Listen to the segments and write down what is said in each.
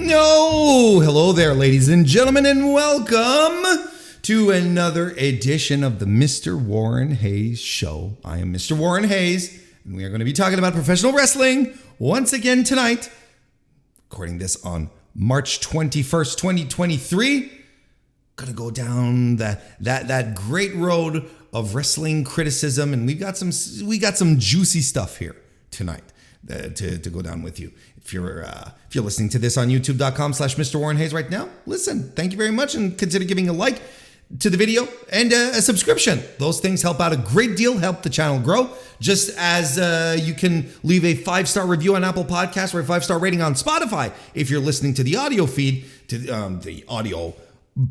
No, hello there, ladies and gentlemen, and welcome to another edition of the Mr. Warren Hayes Show. I am Mr. Warren Hayes, and we are going to be talking about professional wrestling once again tonight. Recording this on March 21st, 2023. Gonna go down that great road of wrestling criticism, and we got some juicy stuff here tonight to go down with you. If you're listening to this on youtube.com/MrWarrenHayes right now, listen, thank you very much, and consider giving a like to the video and a subscription. Those things help out a great deal, help the channel grow, just as you can leave a 5-star review on Apple Podcasts or a 5-star rating on Spotify if you're listening to the audio feed, to the audio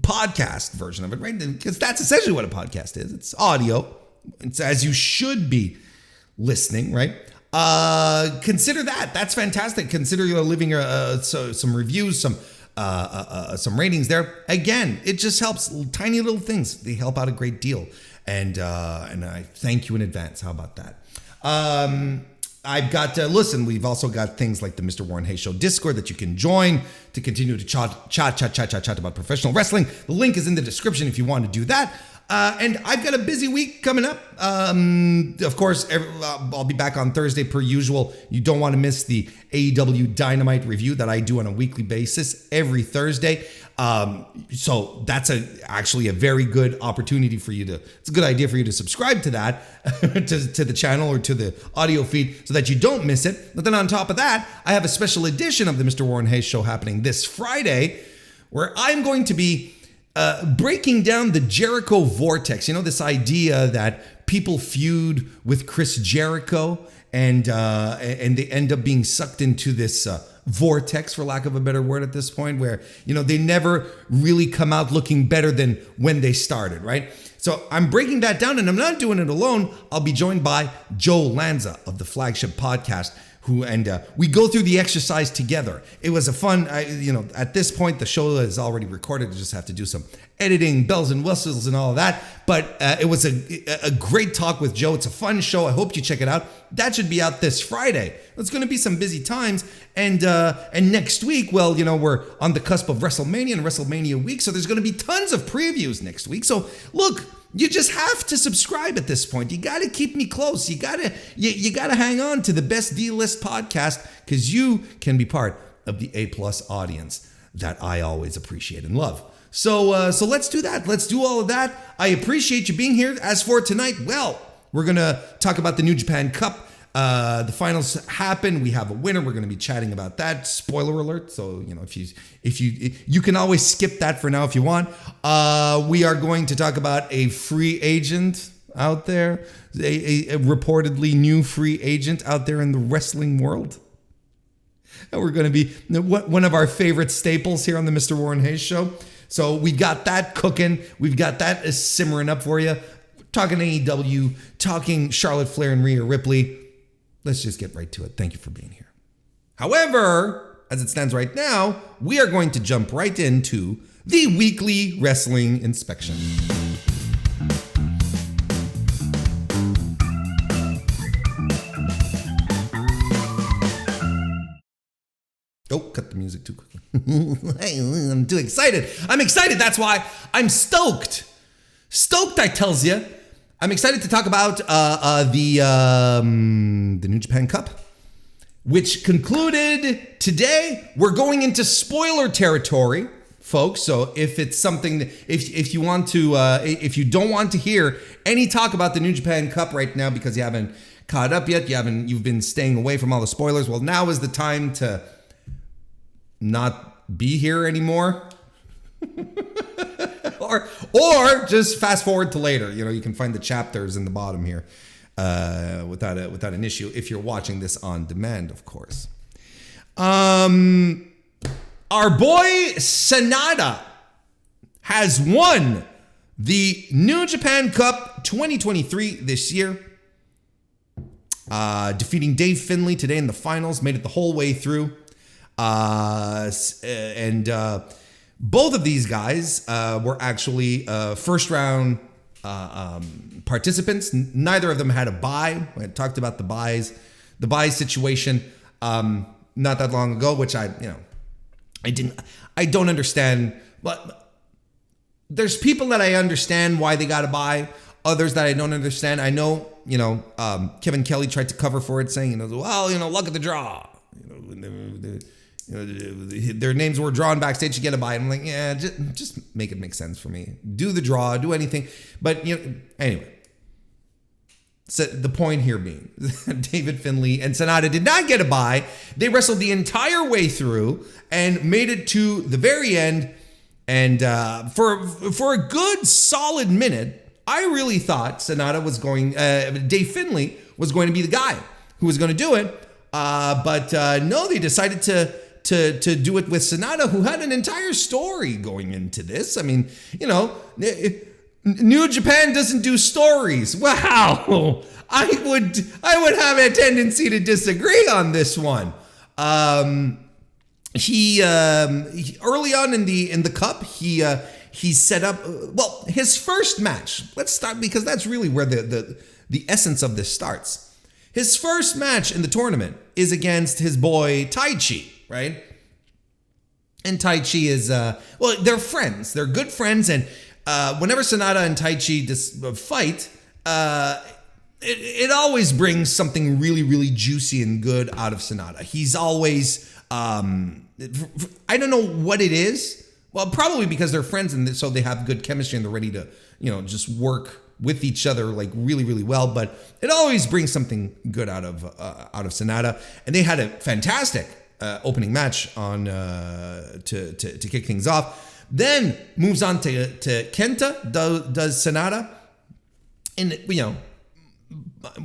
podcast version of it, right? Because that's essentially what a podcast is. It's audio. It's as you should be listening, right? Consider that. That's fantastic. Consider leaving some reviews, some ratings there. Again, it just helps. Tiny little things. They help out a great deal. And I thank you in advance. How about that? I've got, listen, we've also got things like the Mr. Warren Hayes Show Discord that you can join to continue to chat about professional wrestling. The link is in the description if you want to do that. And I've got a busy week coming up. Of course, I'll be back on Thursday per usual. You don't want to miss the AEW Dynamite review that I do on a weekly basis every Thursday. So that's actually a very good opportunity for you it's a good idea for you to subscribe to that, to the channel or to the audio feed so that you don't miss it. But then on top of that, I have a special edition of the Mr. Warren Hayes Show happening this Friday where I'm going to be breaking down the Jericho vortex. You know, this idea that people feud with Chris Jericho and they end up being sucked into this vortex, for lack of a better word at this point, where, you know, they never really come out looking better than when they started, right? So I'm breaking that down, and I'm not doing it alone. I'll be joined by Joe Lanza of the Flagship Podcast, we go through the exercise together. It was a fun, at this point, the show is already recorded. You just have to do some editing, bells and whistles and all of that. But it was a great talk with Joe. It's a fun show. I hope you check it out. That should be out this Friday. It's going to be some busy times. And next week, well, we're on the cusp of WrestleMania and WrestleMania week. So there's going to be tons of previews next week. So look, you just have to subscribe at this point. You got to keep me close. You got to hang on to the best D-list podcast, because you can be part of the A+ audience that I always appreciate and love. So let's do that. Let's do all of that. I appreciate you being here. As for tonight, well, we're going to talk about the New Japan Cup. The finals happen. We have a winner. We're going to be chatting about that. Spoiler alert. So, if you can always skip that for now if you want. We are going to talk about a free agent out there, a reportedly new free agent out there in the wrestling world. And we're going to be one of our favorite staples here on the Mr. Warren Hayes Show. So we got that cooking. We've got that simmering up for you. Talking AEW, talking Charlotte Flair and Rhea Ripley. Let's just get right to it. Thank you for being here. However, as it stands right now, we are going to jump right into the weekly wrestling inspection. Oh, cut the music too quickly. I'm too excited. I'm excited. That's why I'm stoked. Stoked, I tells you. I'm excited to talk about the New Japan Cup, which concluded today. We're going into spoiler territory, folks. So if it's something that, if you want to, if you don't want to hear any talk about the New Japan Cup right now because you haven't caught up yet, you've been staying away from all the spoilers. Well, now is the time to not be here anymore. Or just fast forward to later. You can find the chapters in the bottom here without an issue if you're watching this on demand, of course. Our boy Sanada has won the New Japan Cup 2023 this year, defeating Dave Finlay today in the finals. Made it the whole way through, and both of these guys were actually first round participants. Neither of them had a bye. I talked about the bye situation not that long ago, which I don't understand, but there's people that I understand why they got to buy, others that I don't understand. I know, Kevin Kelly tried to cover for it saying, well, luck of the draw. Their names were drawn backstage to get a buy. I'm like, yeah, just make it make sense for me. Do the draw, do anything. But, anyway. So the point here being, David Finlay and Sanada did not get a bye. They wrestled the entire way through and made it to the very end. And for a good solid minute, I really thought Dave Finlay was going to be the guy who was going to do it. But no, they decided to do it with Sanada, who had an entire story going into this. I mean, New Japan doesn't do stories. Wow. I would have a tendency to disagree on this one. He early on in the cup, he set up his first match. Let's start because that's really where the essence of this starts. His first match in the tournament is against his boy Taichi, right? And Taichi is they're friends. They're good friends, and whenever Sanada and Taichi fight, it always brings something really, really juicy and good out of Sanada. He's always, I don't know what it is. Well, probably because they're friends and so they have good chemistry and they're ready to, just work with each other like really, really well. But it always brings something good out of Sanada. And they had a fantastic opening match on to kick things off. Then moves on to Kenta, does Sanada, in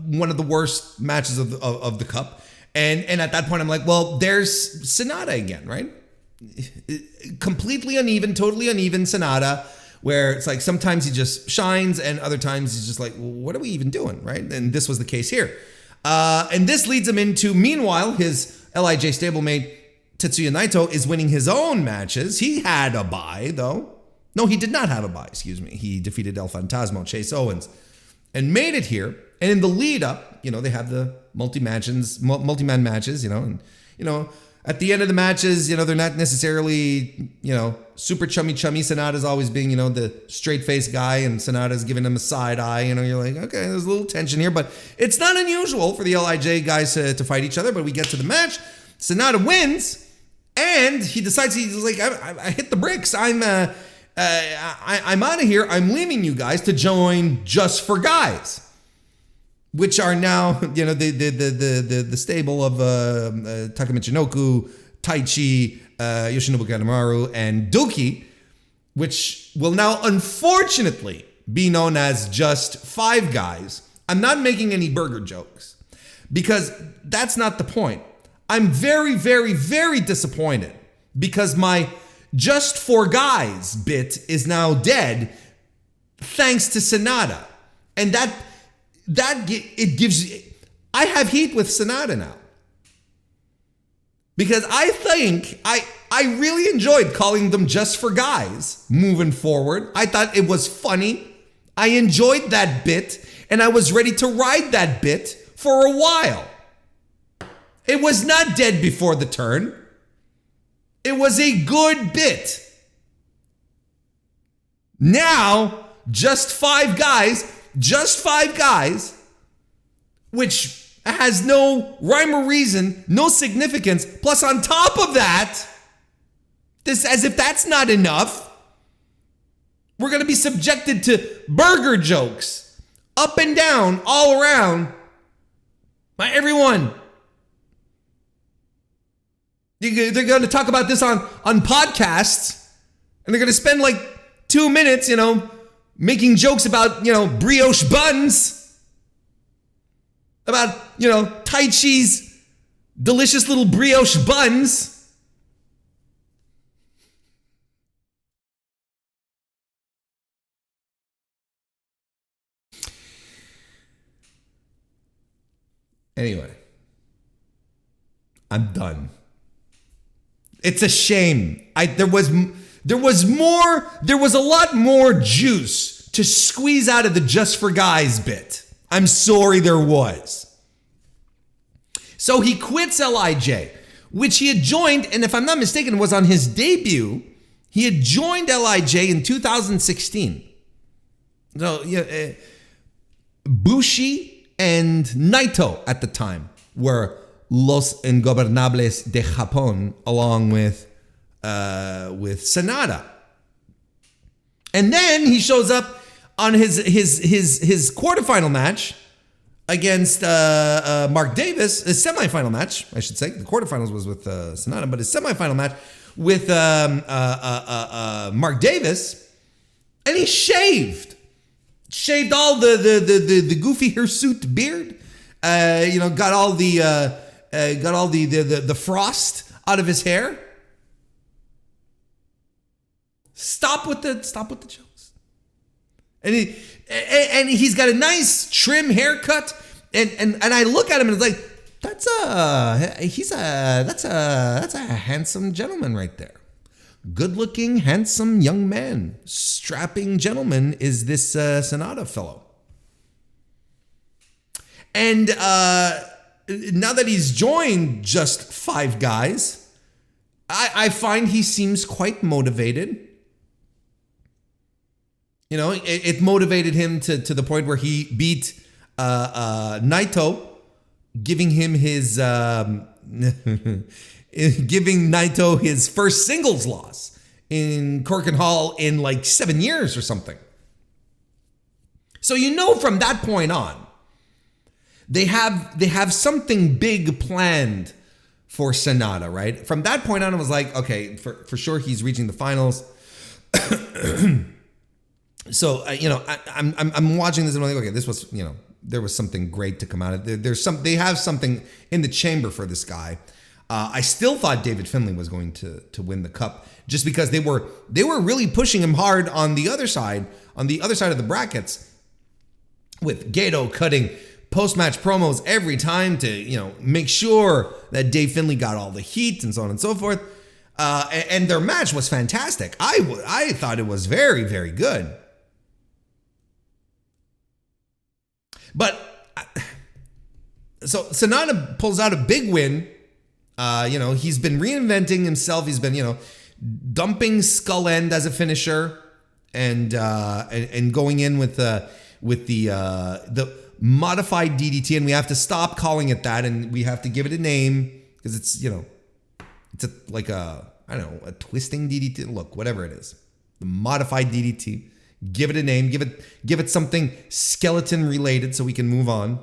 one of the worst matches of the cup, and at that point I'm like, well, there's Sanada again, right? Completely uneven, totally uneven Sanada, where it's like sometimes he just shines and other times he's just like, well, what are we even doing, right? And this was the case here, and this leads him into, meanwhile, his LIJ stablemate Tetsuya Naito is winning his own matches. He had a bye, though. No, he did not have a bye, excuse me. He defeated El Fantasma, Chase Owens, and made it here. And in the lead up, they have the multi-man matches, and, at the end of the matches, they're not necessarily, super chummy. Sanada's always being, the straight-faced guy, and Sanada's giving him a side eye. You're like, okay, there's a little tension here, but it's not unusual for the LIJ guys to fight each other. But we get to the match. Sanada wins. And he decides, he's like, I hit the bricks. I'm out of here. I'm leaving you guys to join Just for Guys, which are now, the stable of Taka Michinoku, Taichi, Yoshinobu Kanemaru, and Douki, which will now unfortunately be known as Just Five Guys. I'm not making any burger jokes because that's not the point. I'm very, very, very disappointed because my Just for Guys bit is now dead thanks to Sanada. And it gives, I have heat with Sanada now. Because I think I really enjoyed calling them Just for Guys moving forward. I thought it was funny. I enjoyed that bit and I was ready to ride that bit for a while. It was not dead before the turn. It was a good bit. Now, Just Five Guys, which has no rhyme or reason, no significance. Plus, on top of that, this, as if that's not enough, we're going to be subjected to burger jokes up and down, all around, by everyone. They're going to talk about this on podcasts, and they're going to spend like 2 minutes, making jokes about, brioche buns, about, Taichi's delicious little brioche buns. Anyway, I'm done. It's a shame. There was a lot more juice to squeeze out of the Just for Guys bit. I'm sorry, there was. So he quits LIJ, which he had joined, and if I'm not mistaken, was on his debut. He had joined LIJ in 2016. So, yeah, Bushi and Naito at the time were Los Ingobernables de Japón, along with Sanada. And then he shows up on his quarterfinal match against Mark Davis, his semifinal match, I should say. The quarterfinals was with Sanada, but his semifinal match with Mark Davis, and he shaved all the goofy hirsute beard, got all the frost out of his hair. Stop with the jokes. And he's got a nice trim haircut, and I look at him and it's like, that's a handsome gentleman right there. Good-looking, handsome young man, strapping gentleman is this Sanada fellow. And now that he's joined just 5 guys, I find he seems quite motivated. You know, it motivated him to the point where he beat Naito, giving Naito his first singles loss in Corkin Hall in like 7 years or something. So from that point on, they have something big planned for Sanada, right? From that point on, it was like, okay, for sure he's reaching the finals. So I'm watching this and I'm like, okay, this was there was something great to come out of it. They have something in the chamber for this guy. I still thought David Finlay was going to win the cup, just because they were really pushing him hard on the other side of the brackets, with Gato cutting post-match promos every time to make sure that Dave Finlay got all the heat and so on and so forth. And their match was fantastic. I thought it was very, very good. But so Sanada pulls out a big win. He's been reinventing himself. He's been, dumping Skull End as a finisher, and going in with the modified DDT, and we have to stop calling it that, and we have to give it a name, because it's like a twisting DDT. Look, whatever it is, the modified DDT. Give it a name. Give it something skeleton related, so we can move on.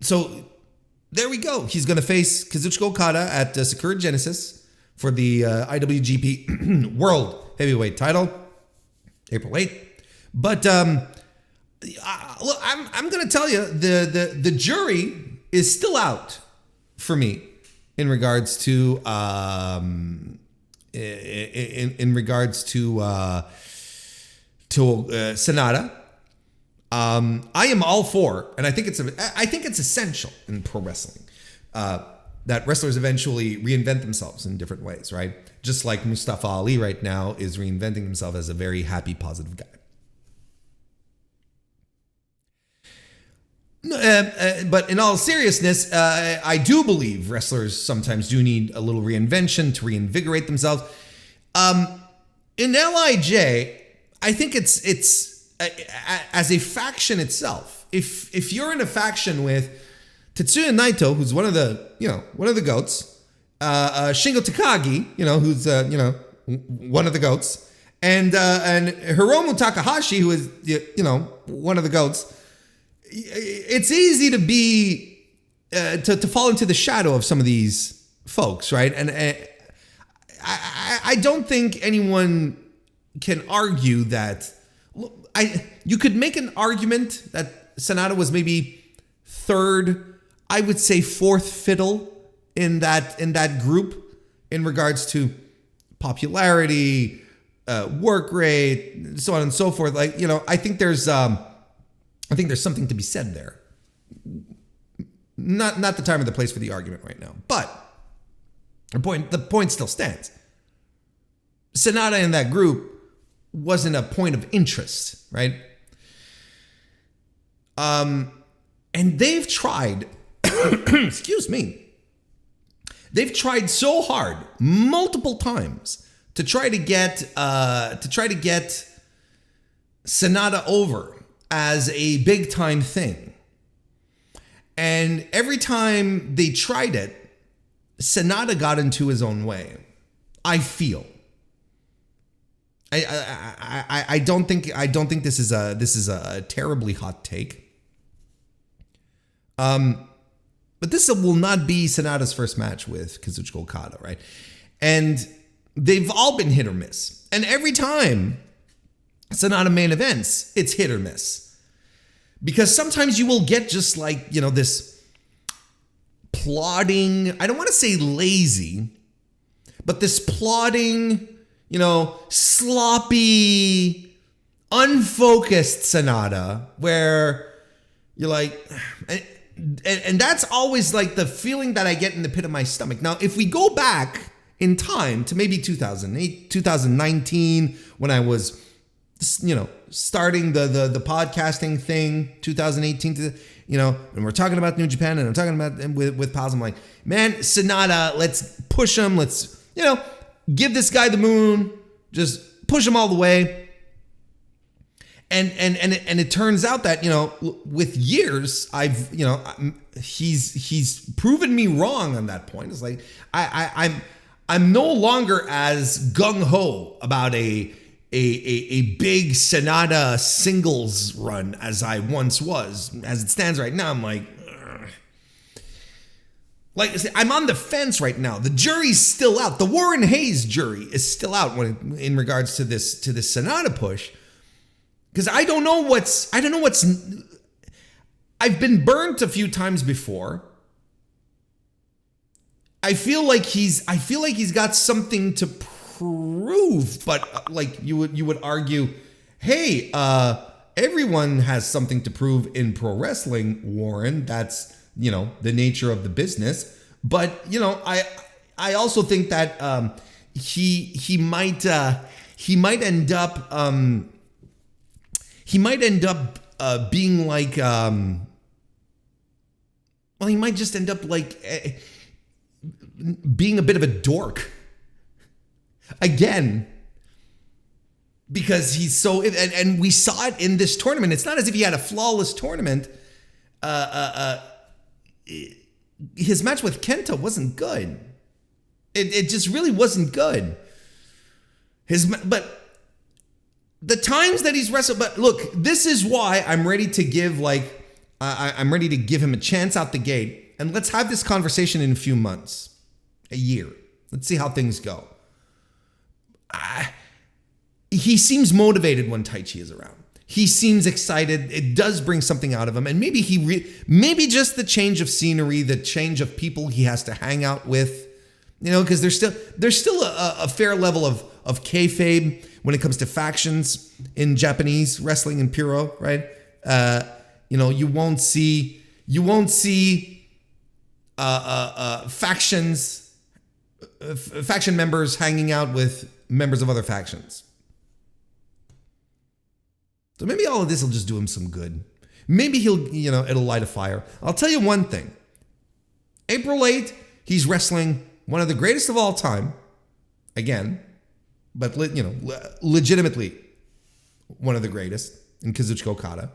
So there we go. He's going to face Kazuchika Okada at Sakura Genesis for the IWGP World Heavyweight title, April 8th. But look, I'm going to tell you, the jury is still out for me in regards to Sanada. I am all for, and I think it's essential in pro wrestling, that wrestlers eventually reinvent themselves in different ways, right? Just like Mustafa Ali right now is reinventing himself as a very happy, positive guy. But in all seriousness, I do believe wrestlers sometimes do need a little reinvention to reinvigorate themselves. In LIJ, I think it's as a faction itself. If you're in a faction with Tetsuya Naito, who's one of the goats, Shingo Takagi, who's one of the goats, and Hiromu Takahashi, who is one of the goats, it's easy to be to fall into the shadow of some of these folks, right? And I don't think anyone can argue that. You could make an argument that Sanada was maybe third, I would say fourth fiddle in that group in regards to popularity, work rate, so on and so forth. I think there's something to be said there. Not the time or the place for the argument right now, but the point still stands. Sanada in that group wasn't a point of interest, right? And they've tried, excuse me, they've tried so hard multiple times to try to get Sanada over as a big time thing. And every time they tried it, Sanada got into his own way. I feel. I don't think this is a terribly hot take. But this will not be Sanada's first match with Kazuchika Okada, right? And they've all been hit or miss. And every time Sanada main events, it's hit or miss. Because sometimes you will get just like, this plodding, I don't want to say lazy, but this plodding, sloppy, unfocused Sanada where you're like, and that's always like the feeling that I get in the pit of my stomach. Now, if we go back in time to maybe 2008, 2019, when I was, starting the podcasting thing, 2018, and we're talking about New Japan and I'm talking about with pals, I'm like, man, Sanada, let's push him. Let's, give this guy the moon, just push him all the way. And it turns out that, with years, he's proven me wrong on that point. It's like, I'm no longer as gung-ho about a big Sanada singles run as I once was. As it stands right now, I'm like, ugh. Like I say, I'm on the fence right now. The jury's still out. The WrestleMania jury is still out in regards to this Sanada push. Because I don't know what's I've been burnt a few times before. I feel like he's got something to prove, but like you would argue, hey, everyone has something to prove in pro wrestling, Warren. That's, the nature of the business. But, I also think that he might end up being like, he might just end up like being a bit of a dork again, because he's so, and we saw it in this tournament. It's not as if he had a flawless tournament. His match with Kenta wasn't good. It just really wasn't good. But the times that he's wrestled, but look, this is why I'm ready to give I'm ready to give him a chance out the gate, and let's have this conversation in a few months, a year. Let's see how things go. He seems motivated when Taichi is around. He seems excited. It does bring something out of him, and maybe maybe just the change of scenery, the change of people he has to hang out with, because there's still a fair level of kayfabe when it comes to factions in Japanese wrestling and Puro, right? You won't see faction members hanging out with members of other factions. So maybe all of this will just do him some good. Maybe it'll light a fire. I'll tell you one thing. April 8th, he's wrestling one of the greatest of all time. Again, but legitimately one of the greatest in Kazuchika Okada.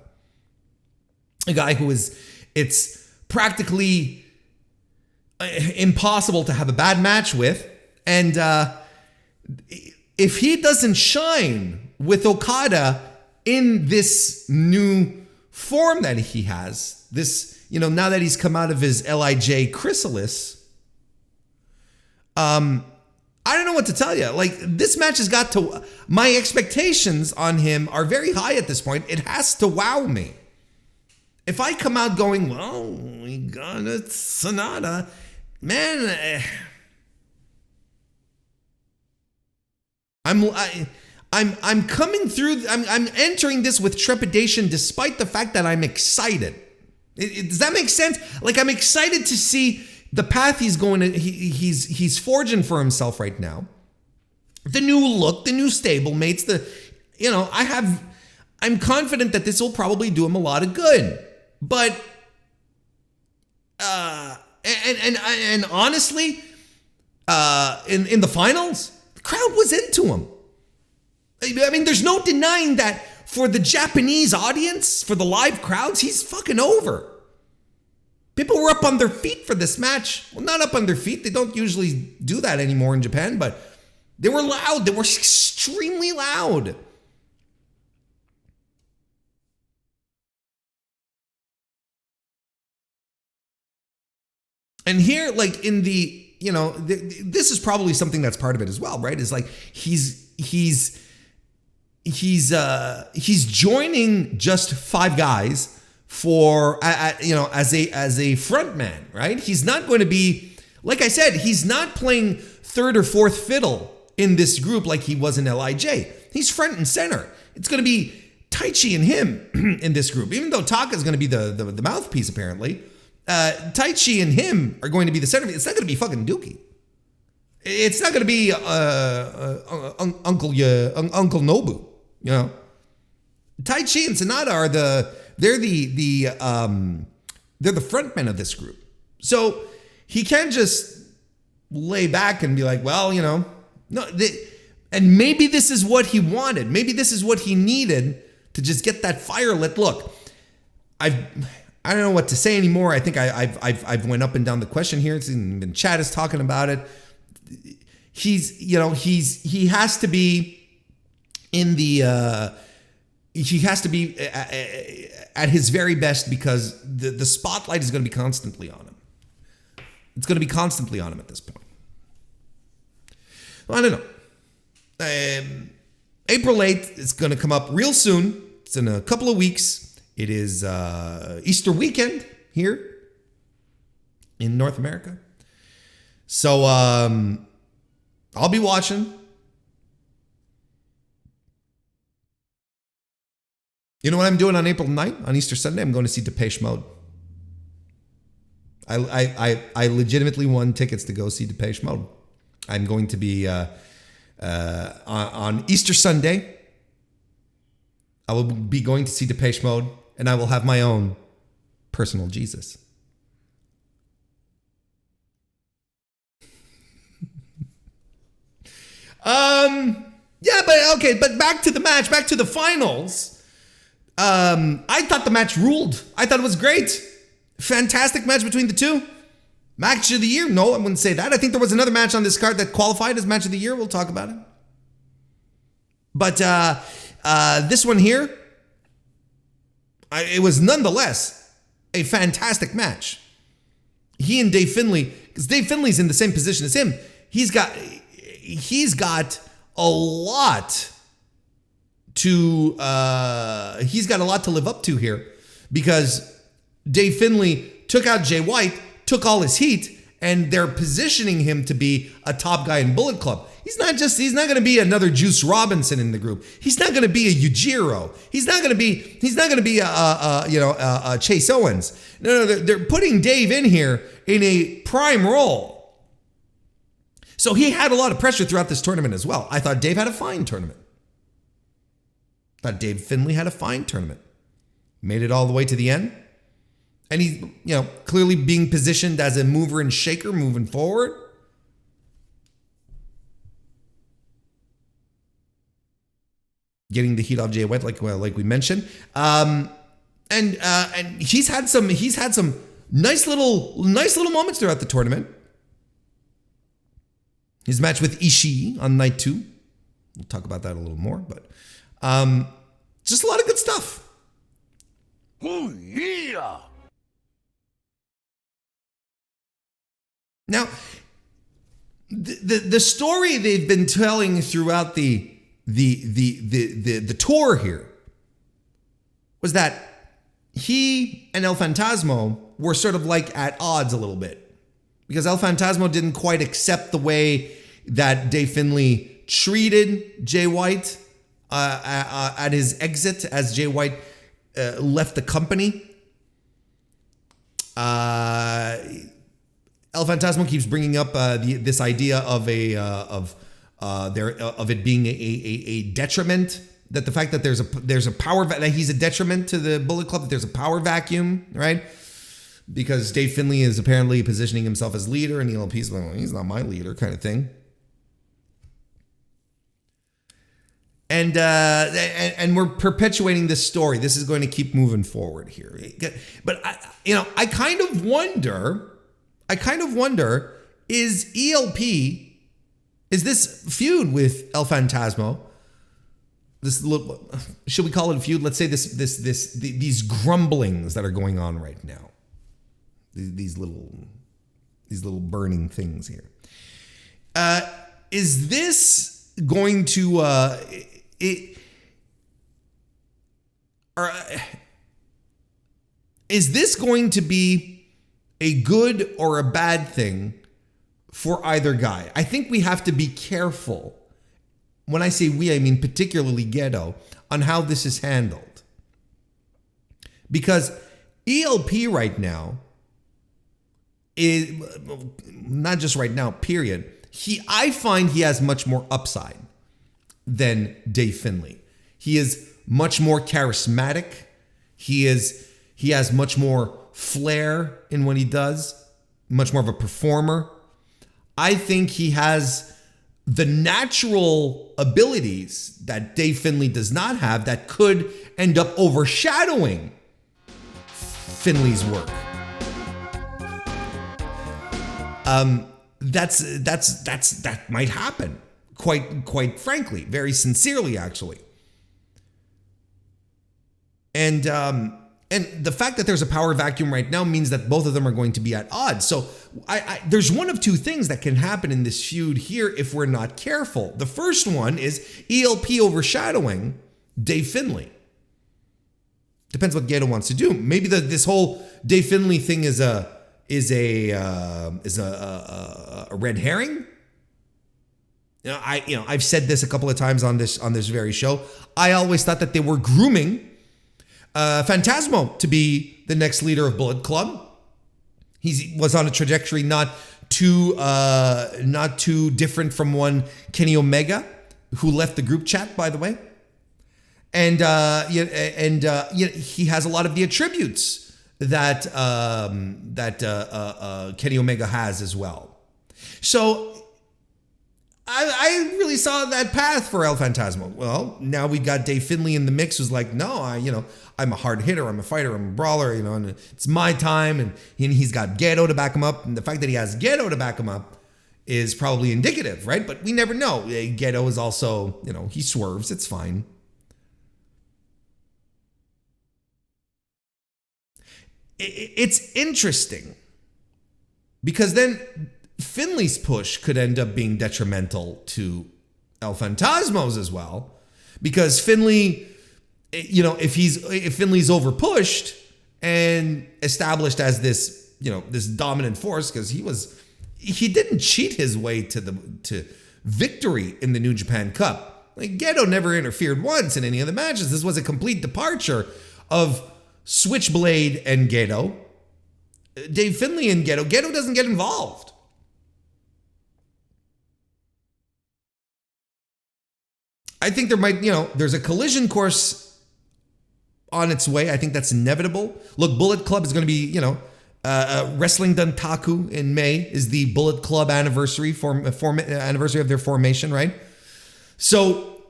A guy who it's practically impossible to have a bad match with. And if he doesn't shine with Okada in this new form that he has, this, now that he's come out of his LIJ chrysalis, I don't know what to tell you. Like, this match has got to, my expectations on him are very high at this point. It has to wow me. If I come out going, well, we got it, Sanada, man, I'm coming through. I'm entering this with trepidation, despite the fact that I'm excited. Does that make sense? Like, I'm excited to see the path he's going to. He's forging for himself right now. The new look, the new stablemates. I'm confident that this will probably do him a lot of good. But And honestly, in the finals, the crowd was into him. I mean, there's no denying that for the Japanese audience, for the live crowds, he's fucking over. People were up on their feet for this match. Well, not up on their feet. They don't usually do that anymore in Japan, but they were loud. They were extremely loud. And here, like in the, this is probably something that's part of it as well, right? Is like he's joining just five guys for as a front man, right? He's not going to be, like I said, he's not playing third or fourth fiddle in this group like he was in LIJ. He's front and center. It's going to be Taichi and him in this group, even though Taka is going to be the mouthpiece apparently. Taichi and him are going to be the center. It's not going to be fucking Dookie. It's not going to be Uncle Nobu. Taichi and Sanada are they're the front men of this group. So he can't just lay back and be like, well, and maybe this is what he wanted. Maybe this is what he needed to just get that fire lit. Look, I don't know what to say anymore. I think I've went up and down the question here. And Chad is talking about it. He has to be in the he has to be at his very best because the spotlight is going to be constantly on him. It's going to be constantly on him at this point. Well, I don't know. April 8th is going to come up real soon. It's in a couple of weeks. It is Easter weekend here in North America. So I'll be watching. You know what I'm doing on April 9th? On Easter Sunday, I'm going to see Depeche Mode. I legitimately won tickets to go see Depeche Mode. I'm going to be on Easter Sunday. I will be going to see Depeche Mode, and I will have my own personal Jesus. But back to the match, back to the finals. I thought the match ruled. I thought it was great. Fantastic match between the two. Match of the year? No, I wouldn't say that. I think there was another match on this card that qualified as match of the year. We'll talk about it. But this one here, it was nonetheless a fantastic match. He and Dave Finlay, because Dave Finlay's in the same position as him. He's got a lot to live up to here, because Dave Finlay took out Jay White, took all his heat, and they're positioning him to be a top guy in Bullet Club. He's not going to be another Juice Robinson in the group. He's not going to be a Yujiro. He's not going to be a Chase Owens. No, they're putting Dave in here in a prime role. So he had a lot of pressure throughout this tournament as well. I thought Dave had a fine tournament. I thought Dave Finlay had a fine tournament. Made it all the way to the end. And he's, clearly being positioned as a mover and shaker moving forward. Getting the heat off Jay White, like we mentioned. And he's had some nice little moments throughout the tournament. His match with Ishii on night 2. We'll talk about that a little more, but just a lot of good stuff. Oh yeah. Now, the story they've been telling throughout the tour here was that he and El Phantasmo were sort of like at odds a little bit, because El Phantasmo didn't quite accept the way that Dave Finlay treated Jay White at his exit as Jay White left the company. El Phantasmo keeps bringing up this idea of it being a detriment, that the fact that there's a power that he's a detriment to the Bullet Club, that there's a power vacuum, right? because Dave Finlay is apparently positioning himself as leader, and ELP's like, well, he's not my leader, kind of thing. And we're perpetuating this story. This is going to keep moving forward here. But I kind of wonder, is ELP, is this feud with El Phantasmo, this little, should we call it a feud? Let's say these grumblings that are going on right now. These little burning things here. Is this going to is this going to be a good or a bad thing for either guy? I think we have to be careful. When I say we, I mean particularly Ghetto, on how this is handled. Because ELP right now is, not just right now, period. I find he has much more upside than Dave Finlay. He is much more charismatic. He has much more flair in what he does, much more of a performer. I think he has the natural abilities that Dave Finlay does not have that could end up overshadowing Finlay's work. That might happen, quite frankly, very sincerely, actually. And the fact that there's a power vacuum right now means that both of them are going to be at odds. So there's one of two things that can happen in this feud here if we're not careful. The first one is ELP overshadowing Dave Finlay. Depends what Gato wants to do. Maybe this whole Dave Finlay thing is a red herring. I've said this a couple of times on this very show. I always thought that they were grooming Phantasmo to be the next leader of Bullet Club. He was on a trajectory not too different from one Kenny Omega, who left the group chat, by the way. And he has a lot of the attributes that Kenny Omega has as well. So I really saw that path for El Phantasmo. Well, now we got Dave Finlay in the mix, who's like, no, I'm a hard hitter, I'm a fighter, I'm a brawler, and it's my time, and he's got Ghetto to back him up, and the fact that he has Ghetto to back him up is probably indicative, right? But we never know. Ghetto is also, he swerves, it's fine. It's interesting because then Finlay's push could end up being detrimental to El Phantasmo's as well, because Finlay, if Finlay's over pushed and established as this, this dominant force, because he didn't cheat his way to victory in the New Japan Cup. Like, Ghetto never interfered once in any of the matches. This was a complete departure of Switchblade and Ghetto. Dave Finlay and Ghetto doesn't get involved. I think there might, there's a collision course on its way. I think that's inevitable. Look, Bullet Club is going to be, Wrestling Dantaku in May is the Bullet Club anniversary anniversary of their formation, right? So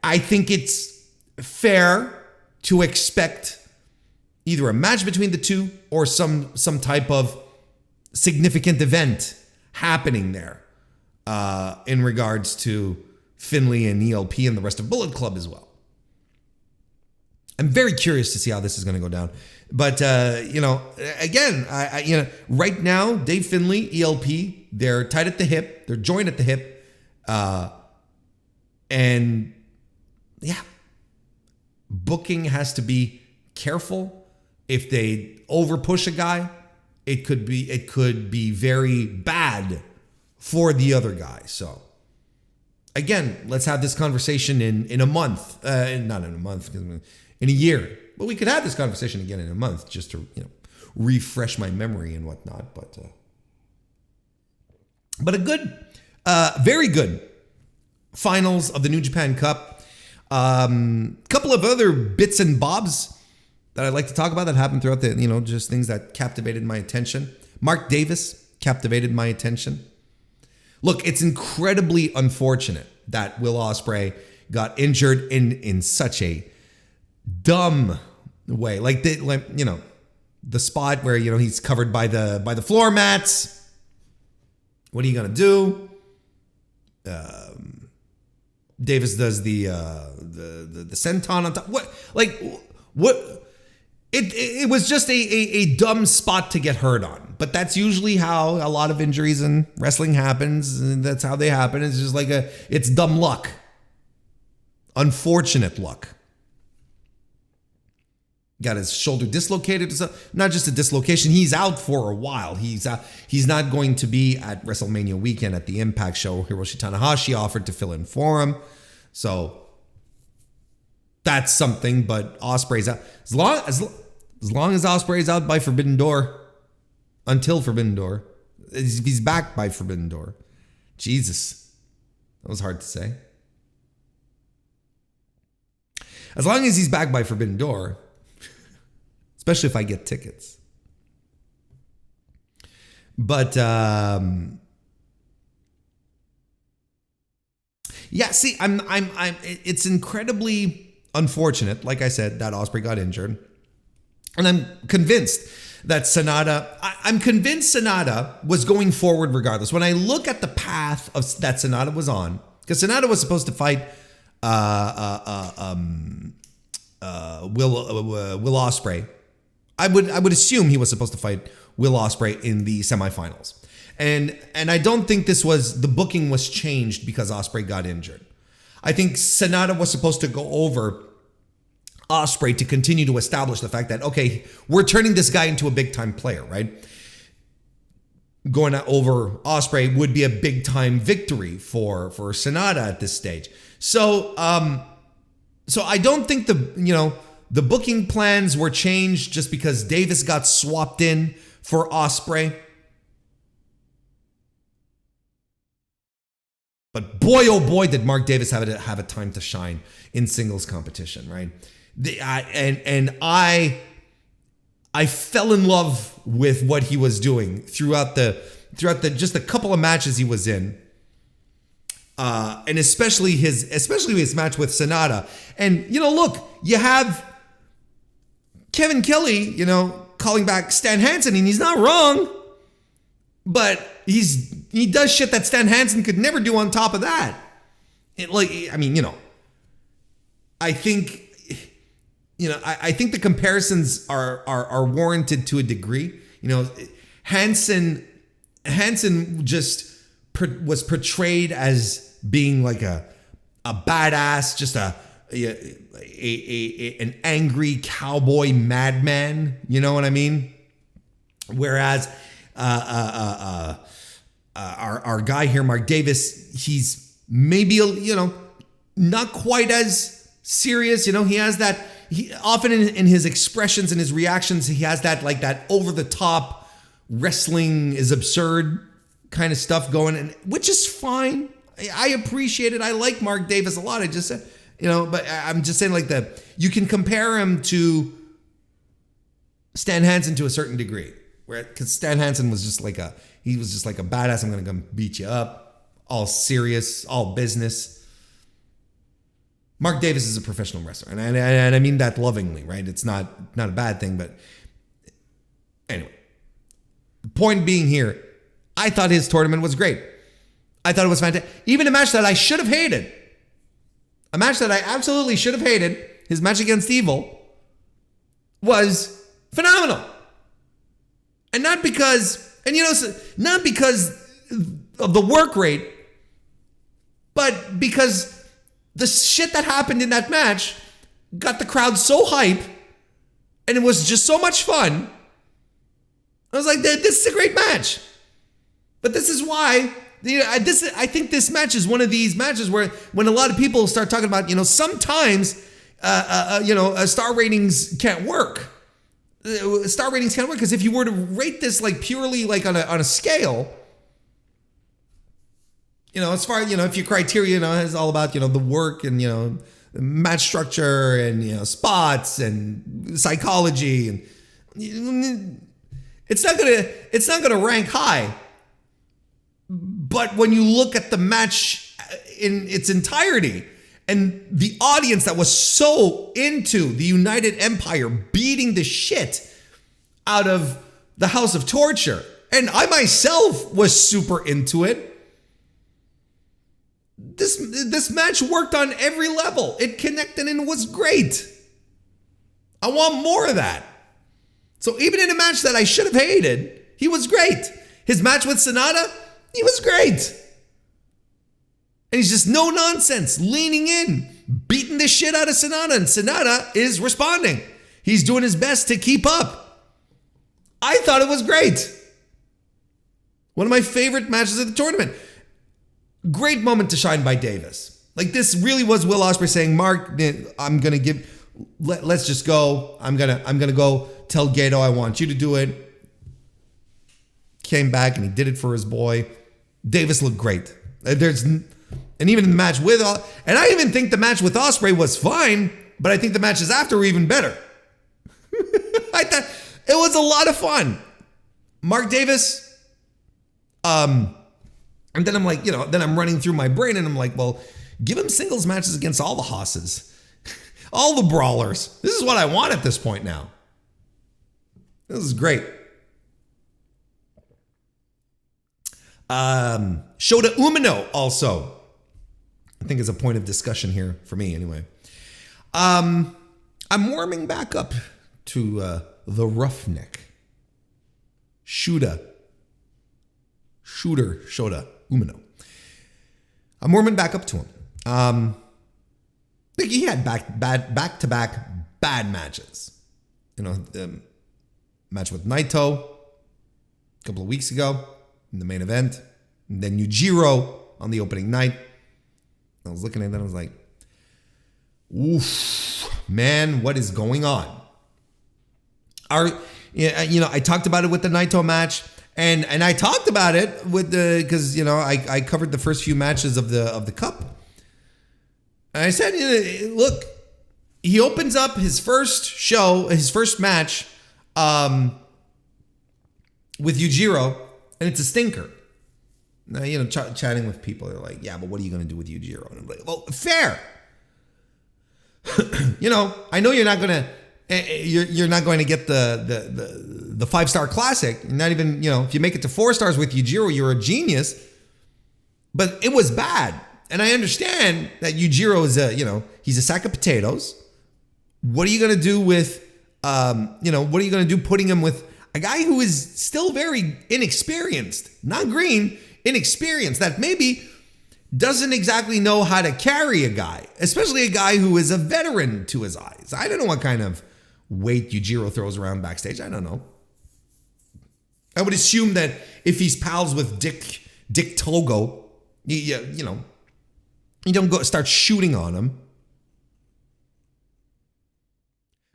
I think it's fair to expect either a match between the two or some type of significant event happening there in regards to Finlay and ELP and the rest of Bullet Club as well. I'm very curious to see how this is going to go down. But, again, right now, Dave Finlay, ELP, they're tight at the hip. They're joined at the hip. And, yeah, booking has to be careful. If they over push a guy, it could be very bad for the other guy. So, again, let's have this conversation in a month. Not in a month, in a year. But we could have this conversation again in a month just to, refresh my memory and whatnot. But a good, very good finals of the New Japan Cup. Couple of other bits and bobs that I'd like to talk about that happened throughout the, just things that captivated my attention. Mark Davis captivated my attention. Look, it's incredibly unfortunate that Will Ospreay got injured in such a dumb way. The spot where, he's covered by the floor mats. What are you going to do? Davis does the senton on top. What? It was just a dumb spot to get hurt on. But that's usually how a lot of injuries in wrestling happens. And that's how they happen. It's just it's dumb luck. Unfortunate luck. Got his shoulder dislocated. Not just a dislocation. He's out for a while. He's not going to be at WrestleMania weekend at the Impact show. Hiroshi Tanahashi offered to fill in for him. So that's something. But Ospreay's out. As long as Ospreay's out by Forbidden Door, until Forbidden Door, if he's back by Forbidden Door, Jesus, that was hard to say. As long as he's back by Forbidden Door, especially if I get tickets. But it's incredibly unfortunate, like I said, that Ospreay got injured. And I'm convinced that I'm convinced Sanada was going forward regardless. When I look at the path that Sanada was on, because Sanada was supposed to fight Will Ospreay. I would assume he was supposed to fight Will Ospreay in the semifinals. And I don't think the booking was changed because Ospreay got injured. I think Sanada was supposed to go over Ospreay to continue to establish the fact that, okay, we're turning this guy into a big time player, right? Going over Ospreay would be a big time victory for Sanada at this stage. So I don't think the booking plans were changed just because Davis got swapped in for Ospreay. But boy, oh boy, did Mark Davis have a time to shine in singles competition, right? I fell in love with what he was doing throughout the just a couple of matches he was in. And especially his match with Sanada. And, look, you have Kevin Kelly, calling back Stan Hansen, and he's not wrong. But he does shit that Stan Hansen could never do on top of that. I think the comparisons are warranted to a degree. Hansen just was portrayed as being like a badass, just an angry cowboy madman. You know what I mean? Whereas our guy here, Mark Davis, he's maybe not quite as serious. He has that. He often in his expressions and his reactions, he has that over the top wrestling is absurd kind of stuff going, and which is fine. I appreciate it. I like Mark Davis a lot. I just said, but I'm just saying you can compare him to Stan Hansen to a certain degree, because Stan Hansen was just like a badass. I'm gonna come beat you up, all serious, all business. Mark Davis is a professional wrestler, and I mean that lovingly, right? It's not a bad thing, but anyway. The point being here, I thought his tournament was great. I thought it was fantastic. Even a match that I should have hated, a match that I absolutely should have hated, his match against Evil, was phenomenal. And not because of the work rate, but because the shit that happened in that match got the crowd so hype, and it was just so much fun. I was like, this is a great match. But this is why, I think this match is one of these matches where when a lot of people start talking about, sometimes, star ratings can't work. Star ratings can't work because if you were to rate this purely on a scale, as far if your criteria is all about the work and match structure and spots and psychology, and it's not gonna rank high. But when you look at the match in its entirety and the audience that was so into the United Empire beating the shit out of the House of Torture, and I myself was super into it, this match worked on every level. It connected and was great. I want more of that. So even in a match that I should have hated, he was great. His match with Sonata, he was great. And he's just no nonsense, leaning in, beating the shit out of Sonata, and Sonata is responding. He's doing his best to keep up. I thought it was great. One of my favorite matches of the tournament. Great moment to shine by Davis. Like, this really was Will Ospreay saying, Mark, I'm gonna let's just go. I'm gonna go tell Gato I want you to do it. Came back and he did it for his boy. Davis looked great. And even in the match with, and I even think the match with Ospreay was fine, but I think the matches after were even better. I thought it was a lot of fun. Mark Davis, and then I'm like, then I'm running through my brain and I'm like, well, give him singles matches against all the Hosses, all the brawlers. This is what I want at this point now. This is great. Shota Umino also, I think, is a point of discussion here for me anyway. I'm warming back up to the Roughneck. Shota Umino. I'm warming back up to him. I think he had back-to-back bad matches. The match with Naito a couple of weeks ago in the main event, and then Yujiro on the opening night. I was looking at that, I was like, oof, man, what is going on? I talked about it with the Naito match, and I talked about it with because I covered the first few matches of the Cup. And I said, look, he opens up his first match with Yujiro, and it's a stinker. Now, chatting with people, they're like, yeah, but what are you going to do with Yujiro? And I'm like, well, fair. I know you're not going to get the 5-star classic. Not even, if you make it to 4 stars with Yujiro, you're a genius. But it was bad. And I understand that Yujiro is he's a sack of potatoes. What are you going to do with, what are you going to do putting him with a guy who is still very inexperienced, not green, inexperienced, that maybe doesn't exactly know how to carry a guy, especially a guy who is a veteran to his eyes. I don't know what kind of weight Yujiro throws around backstage. I don't know. I would assume that if he's pals with Dick Togo, you don't go start shooting on him.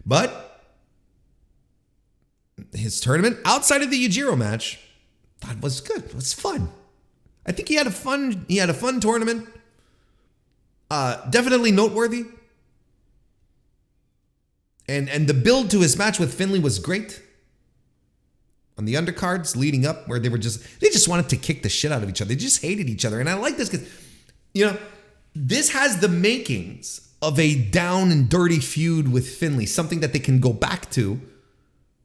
But his tournament outside of the Yujiro match, that was good. It was fun. I think he had a fun tournament. Definitely noteworthy. And the build to his match with Finlay was great. On the undercards leading up, where they just wanted to kick the shit out of each other. They just hated each other. And I like this because, this has the makings of a down and dirty feud with Finlay, something that they can go back to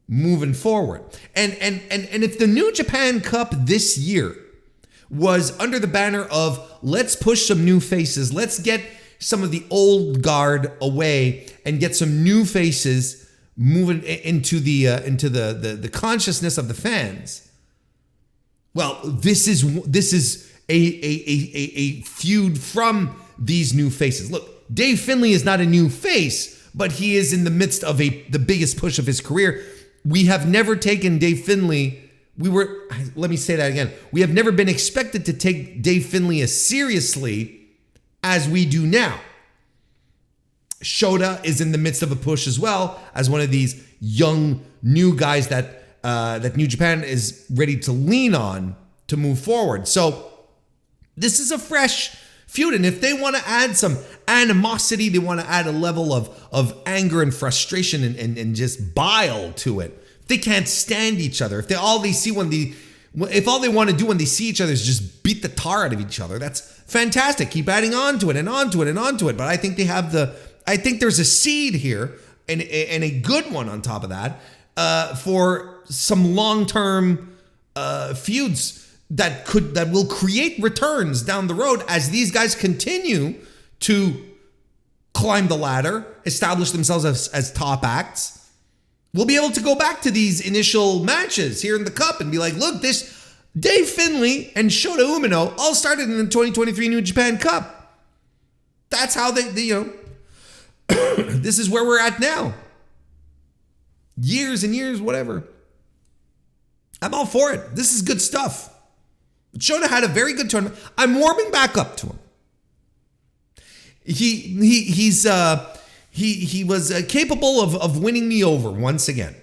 moving forward. And if the New Japan Cup this year was under the banner of let's push some new faces, let's get some of the old guard away and get some new faces moving into the consciousness of the fans. Well, this is a feud from these new faces. Look, Dave Finlay is not a new face, but he is in the midst of the biggest push of his career. We have never taken Dave Finlay. Let me say that again. We have never been expected to take Dave Finlay as seriously as we do now. Shota is in the midst of a push as well as one of these young new guys that New Japan is ready to lean on to move forward. So this is a fresh feud. And if they want to add some animosity, they want to add a level of anger and frustration and just bile to it. They can't stand each other. If all they want to do when they see each other is just beat the tar out of each other, that's fantastic. Keep adding on to it and onto it and onto it. But I think I think there's a seed here and a good one on top of that for some long-term feuds that will create returns down the road as these guys continue to climb the ladder, establish themselves as top acts. We'll be able to go back to these initial matches here in the Cup and be like, look, this Dave Finlay and Shota Umino all started in the 2023 New Japan Cup. That's how they this is where we're at now. Years and years, whatever. I'm all for it. This is good stuff. Shota had a very good tournament. I'm warming back up to him. He was capable of winning me over once again.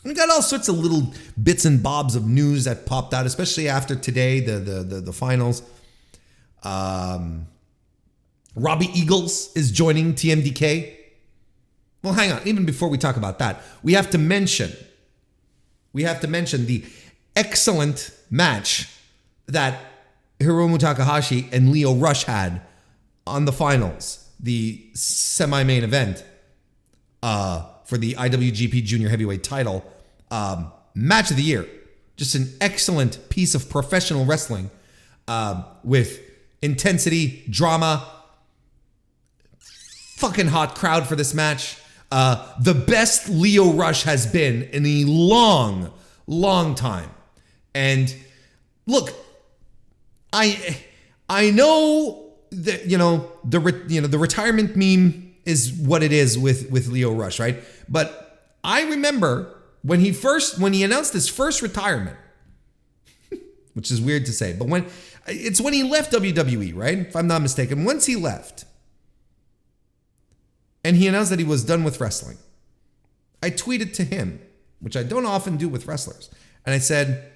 We got all sorts of little bits and bobs of news that popped out, especially after today, the finals. Robbie Eagles is joining TMDK. Well, hang on. Even before we talk about that, we have to mention the excellent match that Hiromu Takahashi and Lio Rush had on the finals, the semi-main event for the IWGP Junior Heavyweight title. Match of the year. Just an excellent piece of professional wrestling with intensity, drama, fucking hot crowd for this match. The best Lio Rush has been in a long, long time. And look, I know that the retirement meme is what it is with Lio Rush, right? But I remember when he announced his first retirement, which is weird to say, but when he left WWE, right? If I'm not mistaken, once he left and he announced that he was done with wrestling, I tweeted to him, which I don't often do with wrestlers, and I said,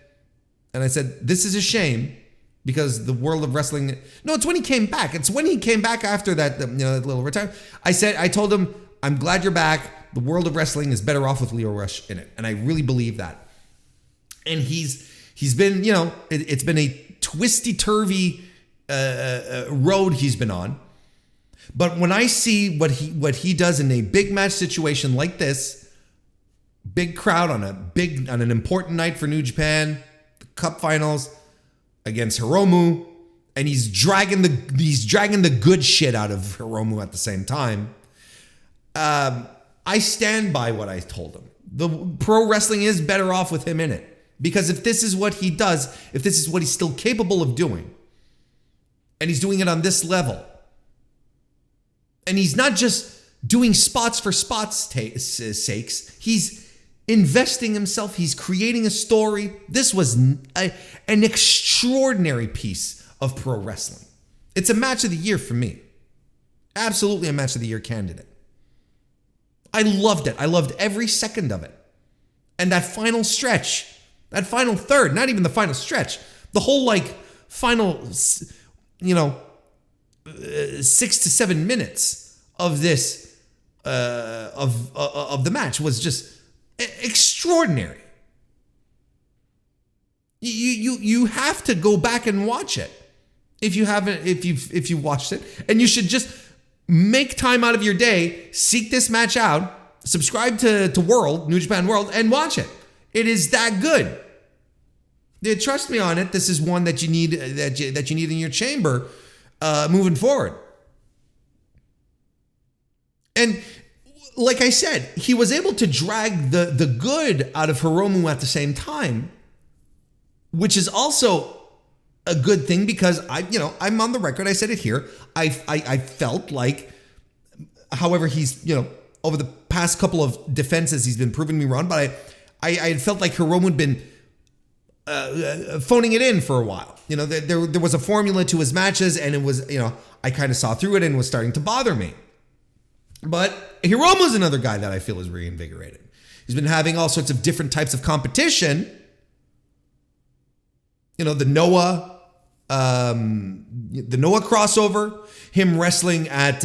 this is a shame. Because the world of wrestling, no, it's when he came back. It's when he came back after that, that little retirement. I told him, I'm glad you're back. The world of wrestling is better off with Lio Rush in it. And I really believe that. And he's been, it's been a twisty-turvy road he's been on. But when I see what he does in a big match situation like this, big crowd on an important night for New Japan, the Cup Finals, against Hiromu, and he's dragging the good shit out of Hiromu at the same time. I stand by what I told him. The pro wrestling is better off with him in it. Because if this is what he does, if this is what he's still capable of doing, and he's doing it on this level, and he's not just doing spots for spots' sakes, he's investing himself, he's creating a story. This was an extraordinary piece of pro wrestling. It's a match of the year for me. Absolutely a match of the year candidate. I loved it. I loved every second of it. And that final stretch, that final third, not even the final stretch, the whole final, 6 to 7 minutes of this, of the match was just extraordinary. You have to go back and watch it if you've watched it, and you should just make time out of your day, seek this match out, subscribe to New Japan World, and watch it. It is that good. Trust me on it. This is one that you need in your chamber moving forward. And like I said, he was able to drag the good out of Hiromu at the same time, which is also a good thing because I'm on the record. I said it here. I felt like, however, he's over the past couple of defenses, he's been proving me wrong. But I felt like Hiromu had been phoning it in for a while. There was a formula to his matches, and it was I kind of saw through it and was starting to bother me. But Hiromu's another guy that I feel is reinvigorated. He's been having all sorts of different types of competition. the Noah crossover, him wrestling at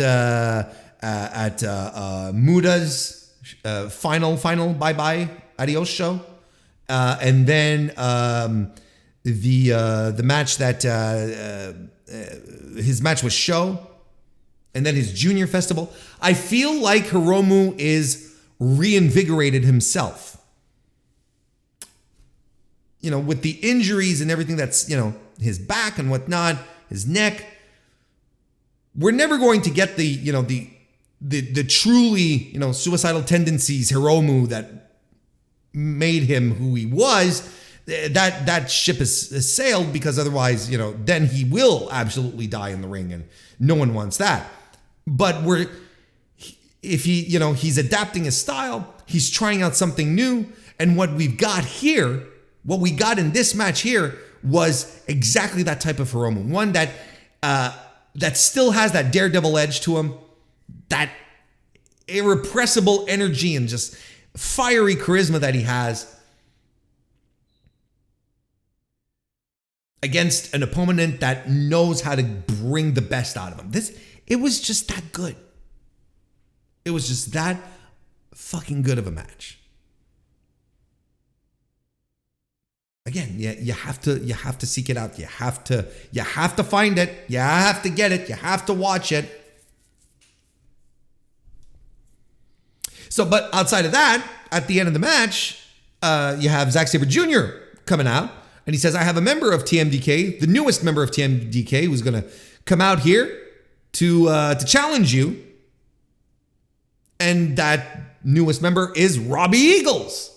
Muda's final bye adios show, and then the match that his match with Sho, and then his junior festival. I feel like Hiromu is reinvigorated himself. With the injuries and everything that's, his back and whatnot, his neck. We're never going to get the truly, suicidal tendencies Hiromu that made him who he was. That ship has sailed, because otherwise, then he will absolutely die in the ring, and no one wants that. But if he's adapting his style, he's trying out something new, and what we got in this match here was exactly that type of Hiromu. One that still has that daredevil edge to him, that irrepressible energy and just fiery charisma that he has against an opponent that knows how to bring the best out of him. It was just that good. It was just that fucking good of a match. Again, you have to seek it out. You have to find it. You have to get it. You have to watch it. So, but outside of that, at the end of the match, you have Zack Sabre Jr. coming out, and he says, "I have a member of TMDK, the newest member of TMDK, who's going to come out here to challenge you." And that newest member is Robbie Eagles,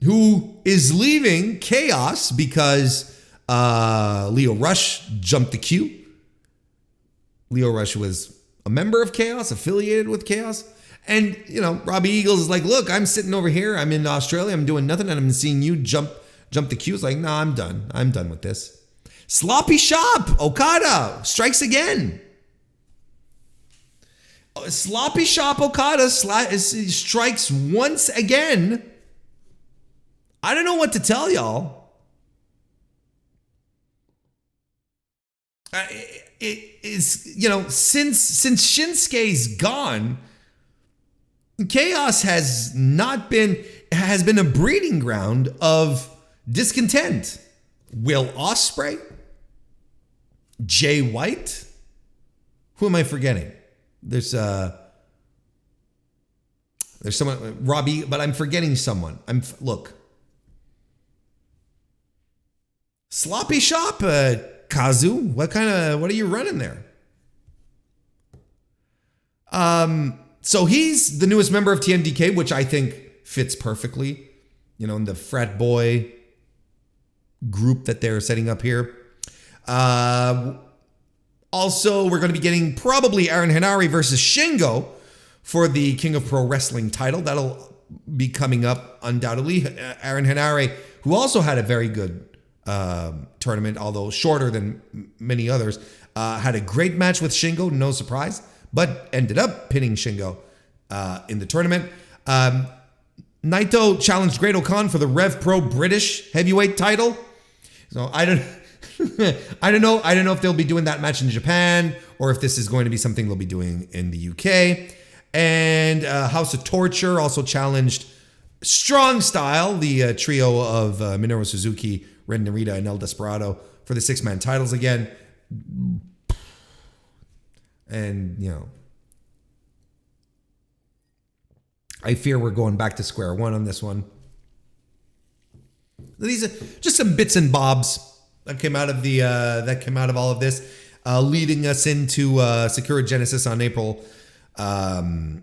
who is leaving Chaos because Leo Rush jumped the queue. Leo Rush was a member of Chaos, affiliated with Chaos. And, Robbie Eagles is like, "Look, I'm sitting over here. I'm in Australia. I'm doing nothing. And I'm seeing you jump the queue." It's like, "No, I'm done. I'm done with this." Sloppy Shop Okada strikes again. Sloppy Shop Okada strikes once again. I don't know what to tell y'all. It is, since Shinsuke's gone, Chaos has been a breeding ground of discontent. Will Ospreay, Jay White, who am I forgetting? There's someone, Robbie, but I'm forgetting someone. Look. Sloppy Shop, Kazu. What are you running there? So he's the newest member of TMDK, which I think fits perfectly, in the frat boy group that they're setting up here. Also, we're going to be getting probably Aaron Henare versus Shingo for the King of Pro Wrestling title. That'll be coming up undoubtedly. Aaron Henare, who also had a very good tournament, although shorter than many others, had a great match with Shingo, no surprise, but ended up pinning Shingo in the tournament. Naito challenged Great O'Khan for the Rev Pro British Heavyweight title. So I don't know if they'll be doing that match in Japan, or if this is going to be something they'll be doing in the UK. And House of Torture also challenged Strong Style, the trio of Minoru Suzuki, Ren Narita, and El Desperado for the 6-man titles again. And, I fear we're going back to square one on this one. These are just some bits and bobs that came out of all of this, leading us into Sakura Genesis on April 8,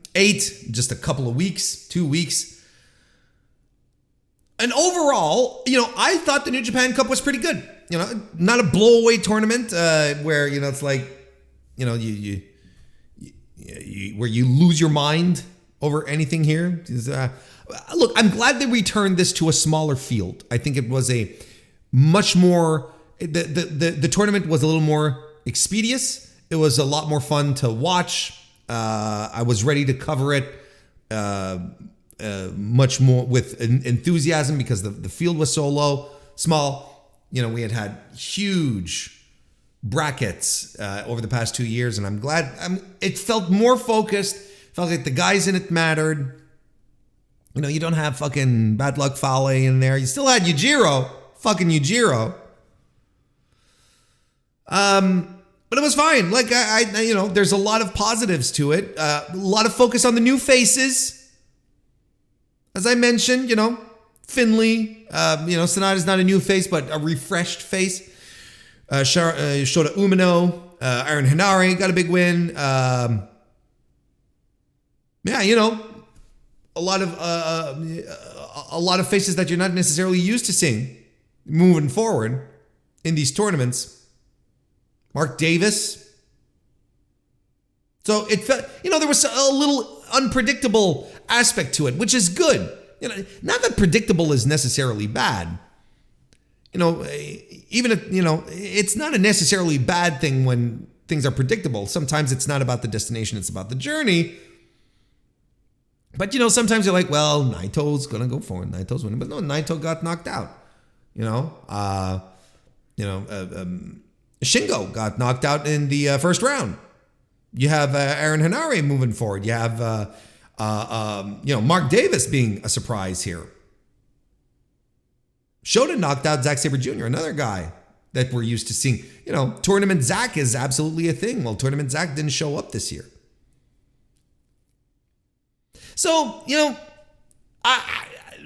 just a couple of weeks, 2 weeks. And overall, I thought the New Japan Cup was pretty good. Not a blowaway tournament where, it's like, you where you lose your mind over anything here. Look, I'm glad they returned this to a smaller field. I think it was a much more, the tournament was a little more expeditious. It was a lot more fun to watch. I was ready to cover it much more with enthusiasm because the field was so small. we had huge brackets over the past 2 years, and I'm glad it felt more focused. Felt like the guys in it mattered. You don't have fucking Bad Luck Fale in there. You still had Yujiro. Fucking Yujiro. But it was fine. Like, there's a lot of positives to it. A lot of focus on the new faces. As I mentioned, Finley. Sonata's not a new face, but a refreshed face. Shota Umino. Aaron Henare got a big win. A lot of faces that you're not necessarily used to seeing moving forward in these tournaments. Mark Davis. So it felt, there was a little unpredictable aspect to it, which is good. Not that predictable is necessarily bad. Even if, it's not a necessarily bad thing when things are predictable. Sometimes it's not about the destination, it's about the journey. But, sometimes you're like, well, Naito's going to go forward. Naito's winning. But no, Naito got knocked out. Shingo got knocked out in the first round. You have Aaron Henare moving forward. You have, Mark Davis being a surprise here. Shota knocked out Zack Sabre Jr., another guy that we're used to seeing. Tournament Zack is absolutely a thing. Well, Tournament Zack didn't show up this year. So,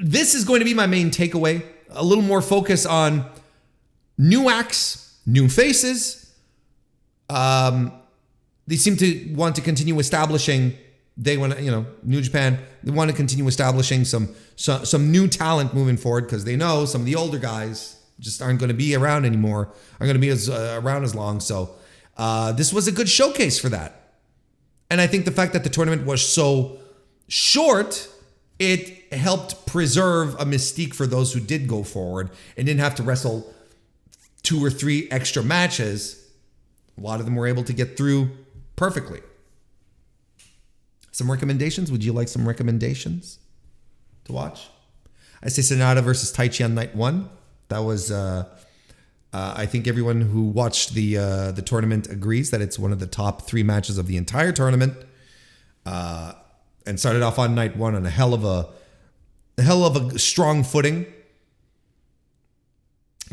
this is going to be my main takeaway. A little more focus on new acts, new faces. They seem to want to continue establishing, New Japan, they want to continue establishing some new talent moving forward because they know some of the older guys just aren't going to be around anymore, aren't going to be around as long. So this was a good showcase for that. And I think the fact that the tournament was so short, it helped preserve a mystique for those who did go forward and didn't have to wrestle 2 or 3 extra matches. A lot of them were able to get through perfectly. Some recommendations? Would you like some recommendations to watch? I say Sonata versus Taichi on night 1. That was, I think everyone who watched the tournament agrees that it's one of the top 3 matches of the entire tournament. And started off on night 1 on a hell of a strong footing.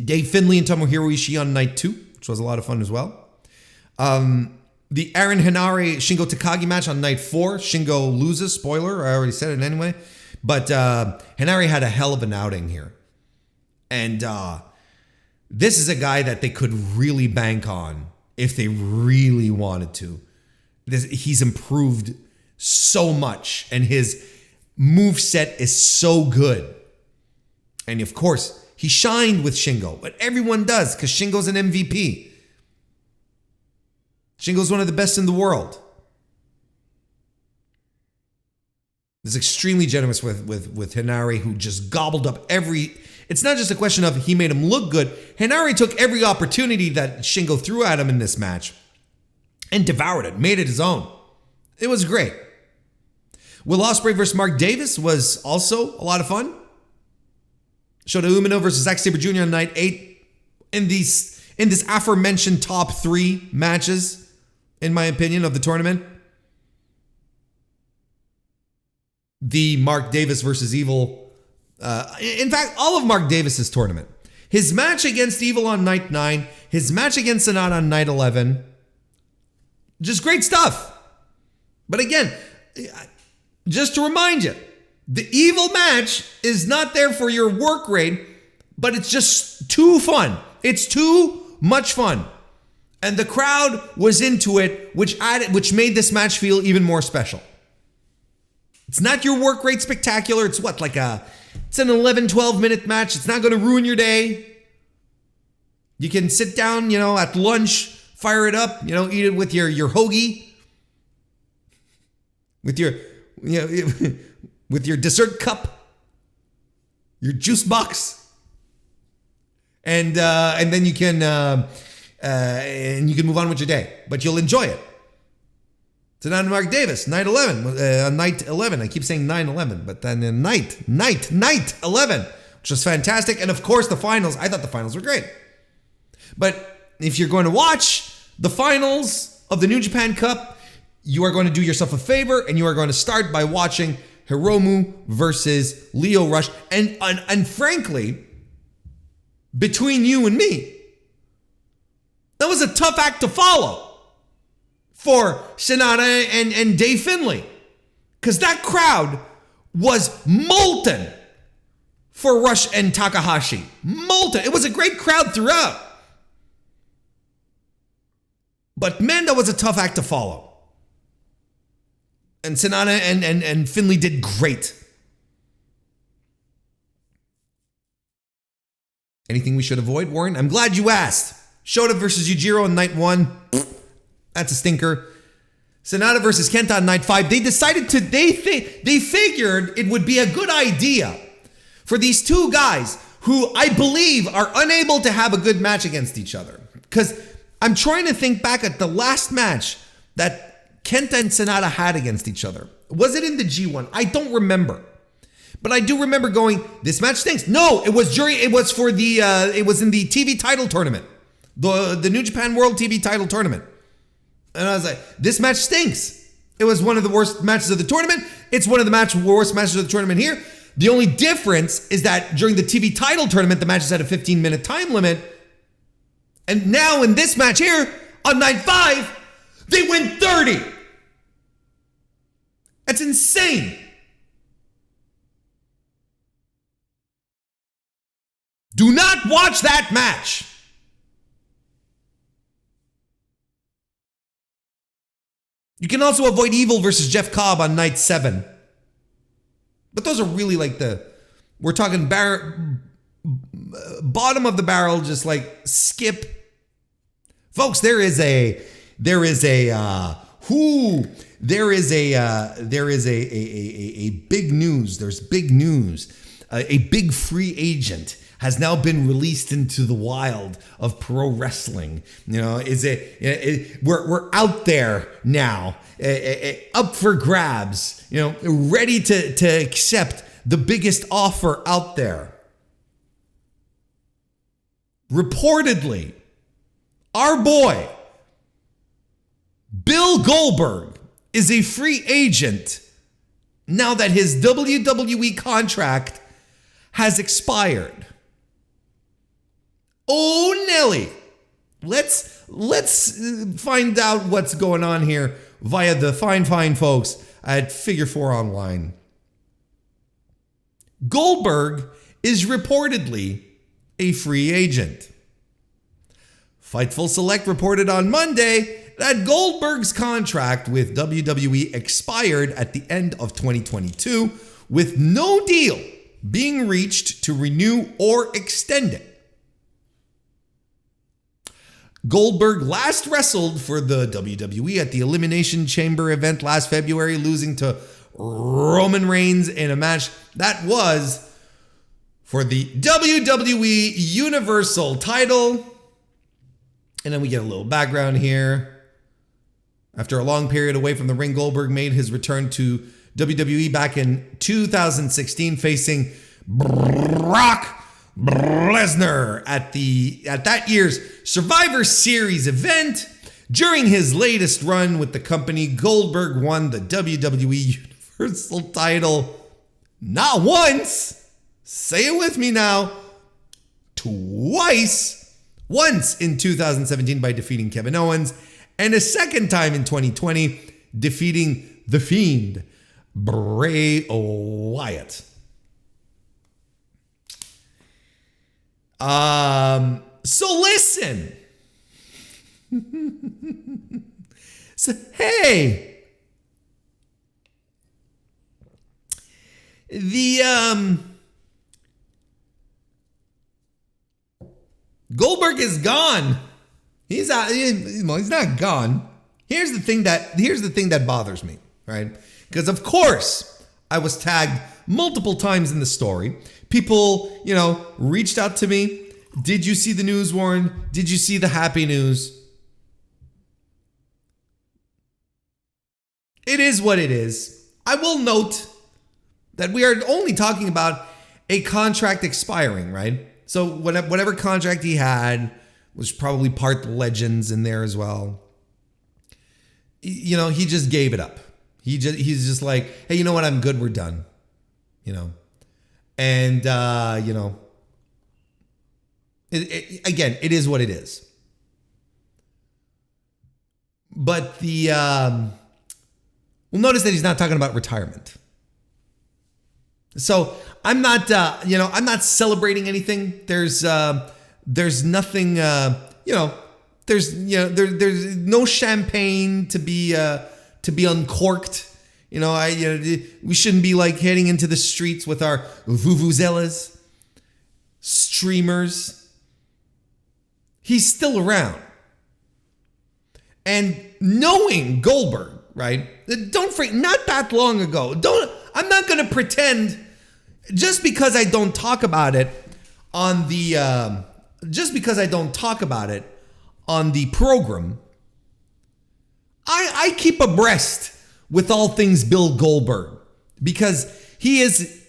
Dave Finlay and Tomohiro Ishii on night 2, which was a lot of fun as well. The Aaron Henare Shingo Takagi match on night 4. Shingo loses. Spoiler, I already said it anyway. But Henare had a hell of an outing here. And this is a guy that they could really bank on if they really wanted to. He's improved so much, and his moveset is so good. And of course, he shined with Shingo, but everyone does because Shingo's an MVP. Shingo's one of the best in the world. He's extremely generous with Henare, who just gobbled up every... It's not just a question of he made him look good. Henare took every opportunity that Shingo threw at him in this match and devoured it, made it his own. It was great. Will Ospreay versus Mark Davis was also a lot of fun. Shota Umino versus Zack Sabre Jr. on night 8. In this aforementioned top 3 matches, in my opinion, of the tournament. The Mark Davis versus Evil. In fact, all of Mark Davis's tournament. His match against Evil on night 9. His match against Sonata on night 11. Just great stuff. But again, just to remind you, the Evil match is not there for your work rate, but it's just too fun. It's too much fun. And the crowd was into it, which made this match feel even more special. It's not your work rate spectacular. It's it's an 11, 12 minute match. It's not going to ruin your day. You can sit down, at lunch, fire it up, eat it with your hoagie, with your with your dessert cup, your juice box, and then you can move on with your day. But you'll enjoy it. So now Mark Davis, night 11, night 11. I keep saying 9/11, but then night 11, which which was fantastic. And of course, the finals, I thought the finals were great. But if you're going to watch the finals of the New Japan Cup, you are going to do yourself a favor and you are going to start by watching Hiromu versus Lio Rush. And frankly, between you and me, that was a tough act to follow for Sonata and Dave Finlay. Because that crowd was molten for Rush and Takahashi. Molten. It was a great crowd throughout. But man, that was a tough act to follow. And Sonata and Finlay did great. Anything we should avoid, Warren? I'm glad you asked. Shota versus Yujiro on night 1. That's a stinker. Sonata versus Kenta on night 5. They decided to, they figured it would be a good idea for these two guys who I believe are unable to have a good match against each other. Because I'm trying to think back at the last match that Kenta and Sonata had against each other. Was it in the G1? I don't remember. But I do remember going, this match stinks. No, it was in the TV title tournament. The New Japan World TV title tournament. And I was like, this match stinks. It was one of the worst matches of the tournament. It's one of the worst matches of the tournament here. The only difference is that during the TV title tournament, the matches had a 15-minute time limit. And now in this match here, on night 5, they went 30. That's insane. Do not watch that match. You can also avoid Evil versus Jeff Cobb on night 7. But those are really like we're talking bottom of the barrel, just like skip. Folks, there is a big news. There's big news. A big free agent has now been released into the wild of pro wrestling. You know, we're out there now, up for grabs, you know, ready to accept the biggest offer out there. Reportedly, our boy, Bill Goldberg, is a free agent now that his WWE contract has expired. Oh, Nelly. Let's find out what's going on here via the fine folks at Figure 4 Online. Goldberg is reportedly a free agent. Fightful Select reported on Monday that Goldberg's contract with WWE expired at the end of 2022 with no deal being reached to renew or extend it. Goldberg last wrestled for the WWE at the Elimination Chamber event last February, losing to Roman Reigns in a match that was for the WWE Universal title. And then we get a little background here. After a long period away from the ring, Goldberg made his return to WWE back in 2016, facing Brock Lesnar at that year's Survivor Series event. During his latest run with the company, Goldberg won the WWE Universal title not once, say it with me now, twice. Once in 2017 by defeating Kevin Owens, and a second time in 2020 defeating The Fiend, Bray Wyatt. So listen. So, hey. Goldberg is gone. He's out. He's not gone. Here's the thing that bothers me, right? Because of course I was tagged multiple times in the story. People, reached out to me. Did you see the news, Warren? Did you see the happy news? It is what it is. I will note that we are only talking about a contract expiring, right? So whatever contract he had was probably part Legends in there as well. You know, he just gave it up. He's just like, hey, you know what? I'm good. We're done. You know, and you know, again, it is what it is. But we'll notice that he's not talking about retirement. So I'm not, I'm not celebrating anything. There's nothing, there's no champagne to be uncorked. You know, we shouldn't be like heading into the streets with our vuvuzelas, streamers. He's still around. And knowing Goldberg, right? Not that long ago. I'm not going to pretend just because I don't talk about it on the program. I keep abreast with all things Bill Goldberg because he is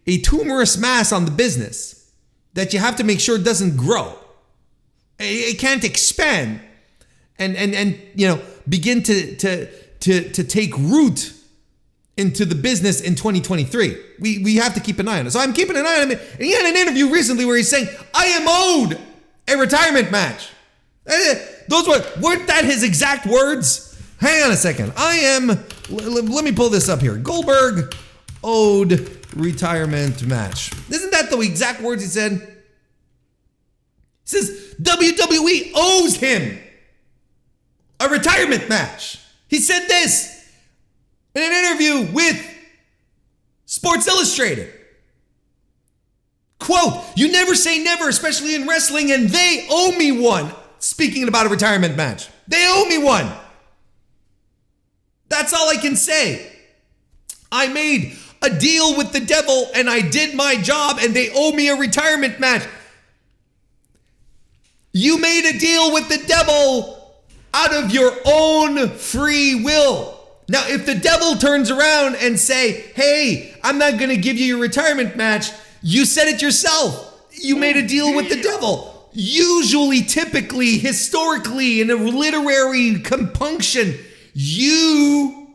a tumorous mass on the business that you have to make sure it doesn't grow. It can't expand and begin to take root into the business in 2023. We have to keep an eye on it. So I'm keeping an eye on him. And he had an interview recently where he's saying, I am owed a retirement match. Those weren't that his exact words? Hang on a second. Let me pull this up here. Goldberg owed retirement match. Isn't that the exact words he said? He says WWE owes him a retirement match. He said this in an interview with Sports Illustrated. Quote, you never say never, especially in wrestling, and they owe me one. Speaking about a retirement match. They owe me one. That's all I can say. I made a deal with the devil and I did my job and they owe me a retirement match. You made a deal with the devil out of your own free will. Now, if the devil turns around and say, hey, I'm not going to give you your retirement match, you said it yourself. You made a deal with the devil. Usually, typically, historically, in a literary compunction, you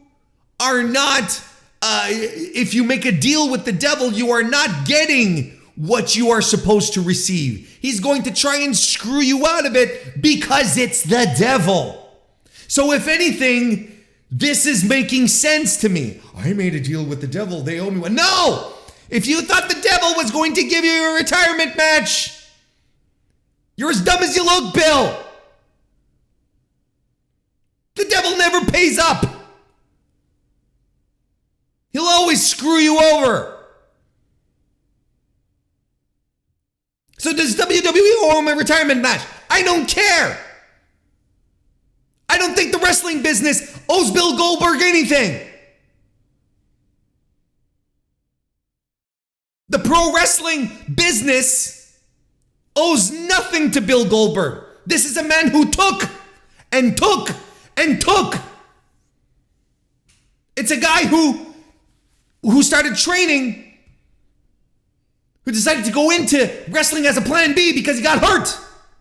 are not, if you make a deal with the devil, you are not getting what you are supposed to receive. He's going to try and screw you out of it because it's the devil. So if anything, this is making sense to me. I made a deal with the devil. They owe me one. No! If you thought the devil was going to give you a retirement match, you're as dumb as you look, Bill. The devil never pays up. He'll always screw you over. So does WWE owe him a retirement match? I don't care. I don't think the wrestling business owes Bill Goldberg anything. The pro wrestling business owes nothing to Bill Goldberg. This is a man who took and took and took. It's a guy who started training, who decided to go into wrestling as a plan B because he got hurt.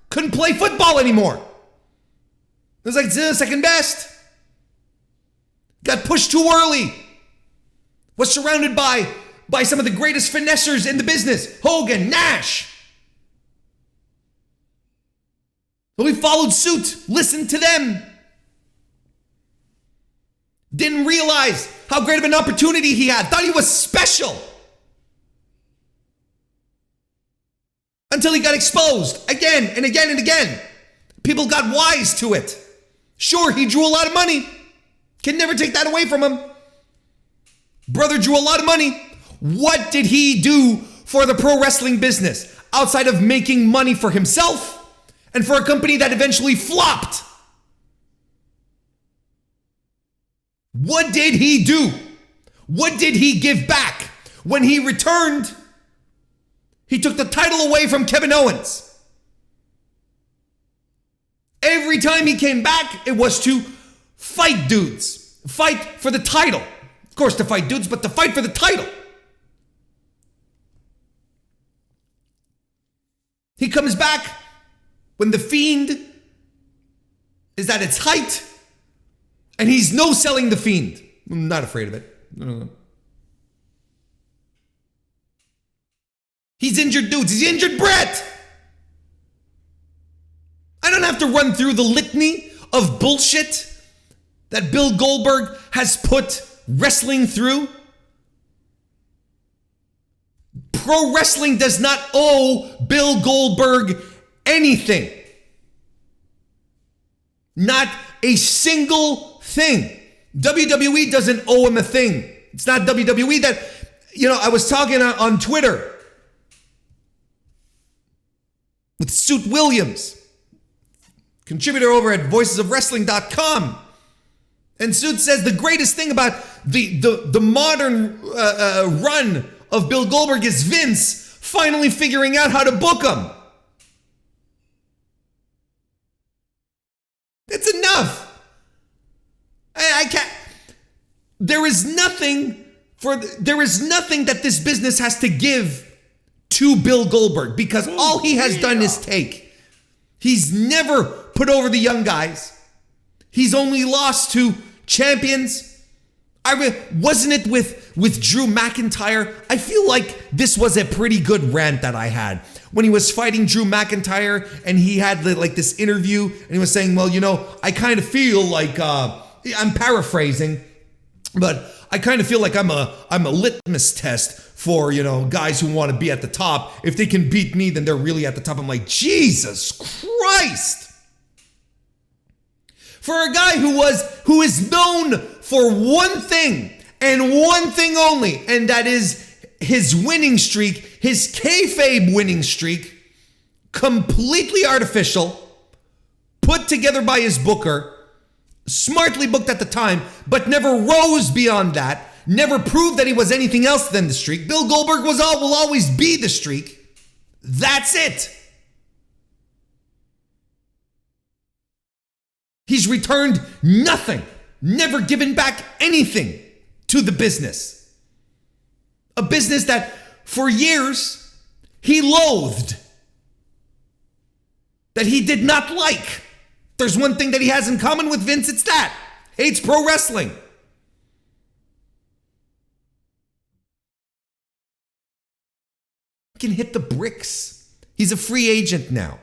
Couldn't play football anymore. It was like second best. Got pushed too early. Was surrounded by some of the greatest finessers in the business. Hogan, Nash. So he followed suit, listened to them. Didn't realize how great of an opportunity he had. Thought he was special. Until he got exposed again and again and again. People got wise to it. Sure, he drew a lot of money. Can never take that away from him. Brother drew a lot of money. What did he do for the pro wrestling business outside of making money for himself and for a company that eventually flopped? What did he do? What did he give back? When he returned, he took the title away from Kevin Owens. Every time he came back, it was to fight dudes. Fight for the title. Of course, to fight dudes, but to fight for the title. back when The Fiend is at its height, and he's no-selling The Fiend. I'm not afraid of it. No. He's injured dudes. He's injured Brett. I don't have to run through the litany of bullshit that Bill Goldberg has put wrestling through. Pro wrestling does not owe Bill Goldberg anything. Not a single thing. WWE doesn't owe him a thing. It's not WWE that, I was talking on Twitter with Suit Williams, contributor over at voicesofwrestling.com. And Suit says the greatest thing about the modern run of Bill Goldberg is Vince finally figuring out how to book him. It's enough. I can't. There is nothing that this business has to give to Bill Goldberg, because all he has done is take. He's never put over the young guys. He's only lost to champions. Wasn't it with Drew McIntyre? I feel like this was a pretty good rant that I had when he was fighting Drew McIntyre, and he had this interview, and he was saying, well, I kind of feel like I'm paraphrasing, but I kind of feel like I'm a litmus test for, guys who want to be at the top. If they can beat me, then they're really at the top. I'm like, Jesus Christ. For a guy who is known for one thing and one thing only, and that is his winning streak, his kayfabe winning streak, completely artificial, put together by his booker, smartly booked at the time, but never rose beyond that, never proved that he was anything else than the streak. Bill Goldberg will always be the streak. That's it. He's returned nothing, never given back anything to the business. A business that for years he loathed, that he did not like. There's one thing that he has in common with Vince, it's that. Hates pro wrestling. He can hit the bricks. He's a free agent now.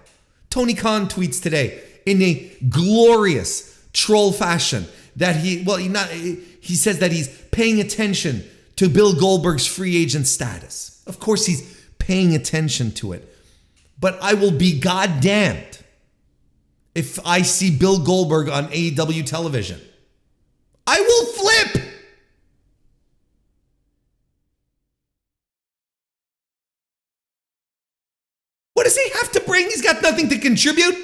Tony Khan tweets today in a glorious troll fashion that he says that he's paying attention to Bill Goldberg's free agent status. Of course he's paying attention to it. But I will be goddamned if I see Bill Goldberg on AEW television. I will flip. What does he have to bring? He's got nothing to contribute.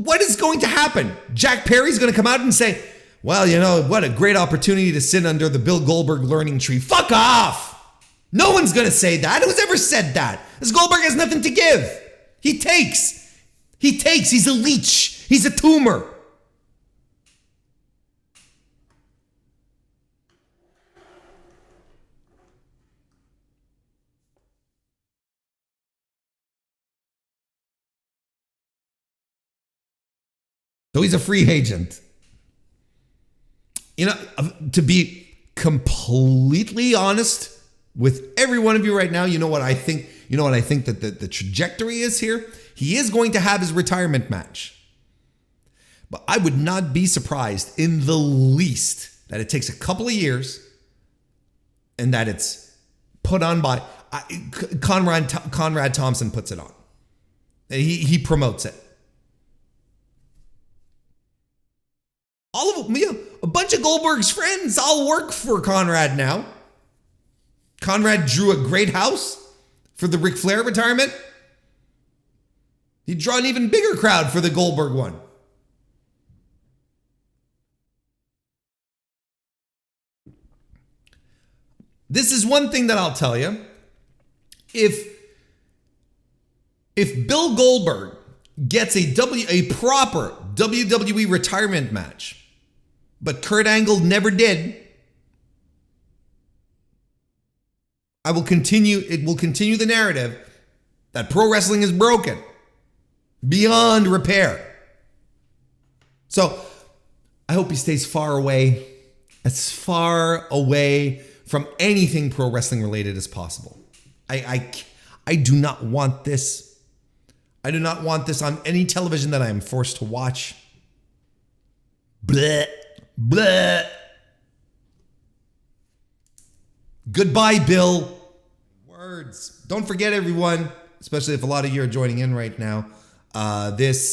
What is going to happen? Jack Perry's going to come out and say, well, what a great opportunity to sit under the Bill Goldberg learning tree. Fuck off. No one's going to say that. Who's ever said that? This Goldberg has nothing to give. He takes. He's a leech. He's a tumor. So he's a free agent. To be completely honest with every one of you right now, you know what I think that the trajectory is here? He is going to have his retirement match. But I would not be surprised in the least that it takes a couple of years and that it's put on by Conrad Thompson puts it on. He promotes it. All of them, a bunch of Goldberg's friends all work for Conrad now. Conrad drew a great house for the Ric Flair retirement. He'd draw an even bigger crowd for the Goldberg one. This is one thing that I'll tell you. If Bill Goldberg gets a proper WWE retirement match, but Kurt Angle never did, It will continue the narrative that pro wrestling is broken beyond repair. So I hope he stays as far away from anything pro wrestling related as possible. I do not want this. I do not want this on any television that I am forced to watch. Bleh, bleh. Goodbye, Bill. Words. Don't forget, everyone, especially if a lot of you are joining in right now. This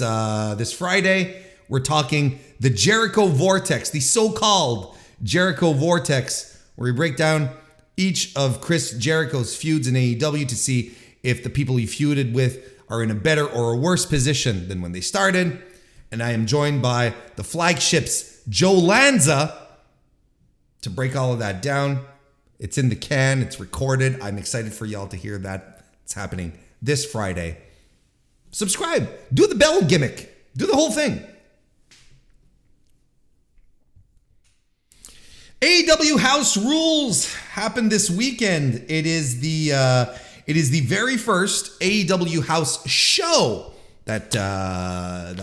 Friday, we're talking the Jericho Vortex, the so-called Jericho Vortex, where we break down each of Chris Jericho's feuds in AEW to see if the people he feuded with are in a better or a worse position than when they started. And I am joined by the flagships Joe Lanza to break all of that down. It's in the can. It's recorded. I'm excited for y'all to hear that. It's happening this Friday. Subscribe. Do the bell gimmick. Do the whole thing. AEW House Rules happened this weekend. It is the very first AEW House show that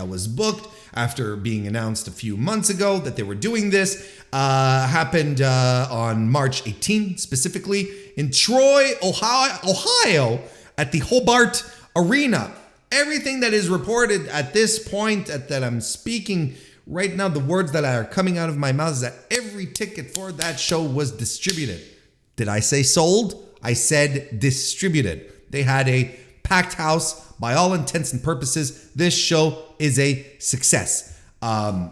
was booked after being announced a few months ago that they were doing this. Happened on March 18th, specifically in Troy, Ohio, at the Hobart Arena. Everything that is reported at this point that I'm speaking right now, the words that are coming out of my mouth is that every ticket for that show was distributed. Did I say sold? I said distributed. They had a packed house. By all intents and purposes, this show is a success. I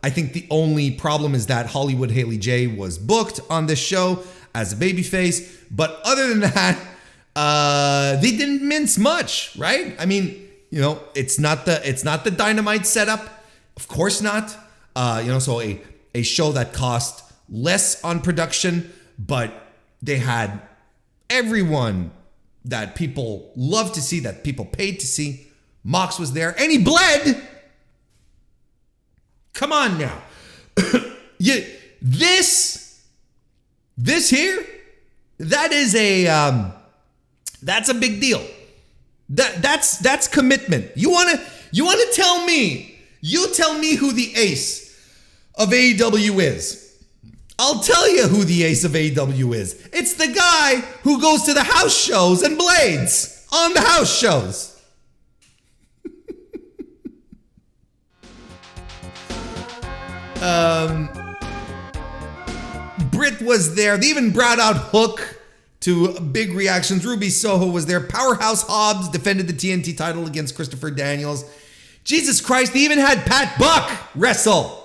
think the only problem is that Hollywood Haley J was booked on this show as a babyface. But other than that, they didn't mince much, right? I mean, it's not the Dynamite setup, of course not. So a show that cost less on production, but they had everyone that people love to see, that people paid to see. Mox was there, and he bled. Come on now. This here, that's a big deal. That's commitment. You wanna tell me? You tell me who the ace of AEW is. I'll tell you who the ace of AEW is. It's the guy who goes to the house shows and blades on the house shows. Britt was there. They even brought out Hook to big reactions. Ruby Soho was there. Powerhouse Hobbs defended the TNT title against Christopher Daniels. Jesus Christ, they even had Pat Buck wrestle.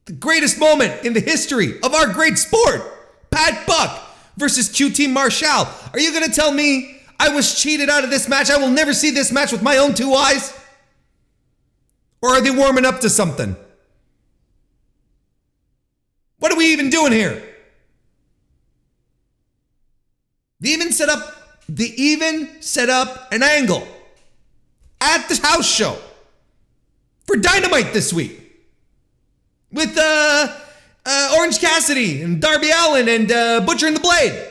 The greatest moment in the history of our great sport. Pat Buck versus QT Marshall. Are you going to tell me I was cheated out of this match? I will never see this match with my own two eyes? Or are they warming up to something? What are we even doing here? They even set up an angle at the house show for Dynamite this week with Orange Cassidy and Darby Allin and Butcher and the Blade.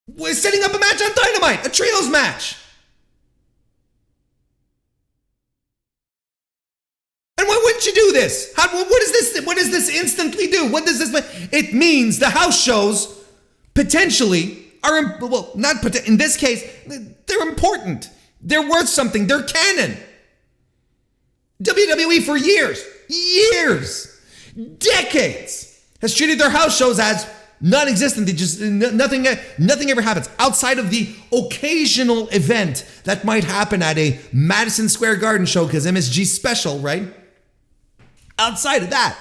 We're setting up a match on Dynamite, a trios match. And why wouldn't you do this? What does this instantly do? What does this mean? It means the house shows potentially are, in this case, they're important. They're worth something. They're canon. WWE for years, decades has treated their house shows as non-existent. They just, nothing ever happens outside of the occasional event that might happen at a Madison Square Garden show because MSG's special, right? Outside of that,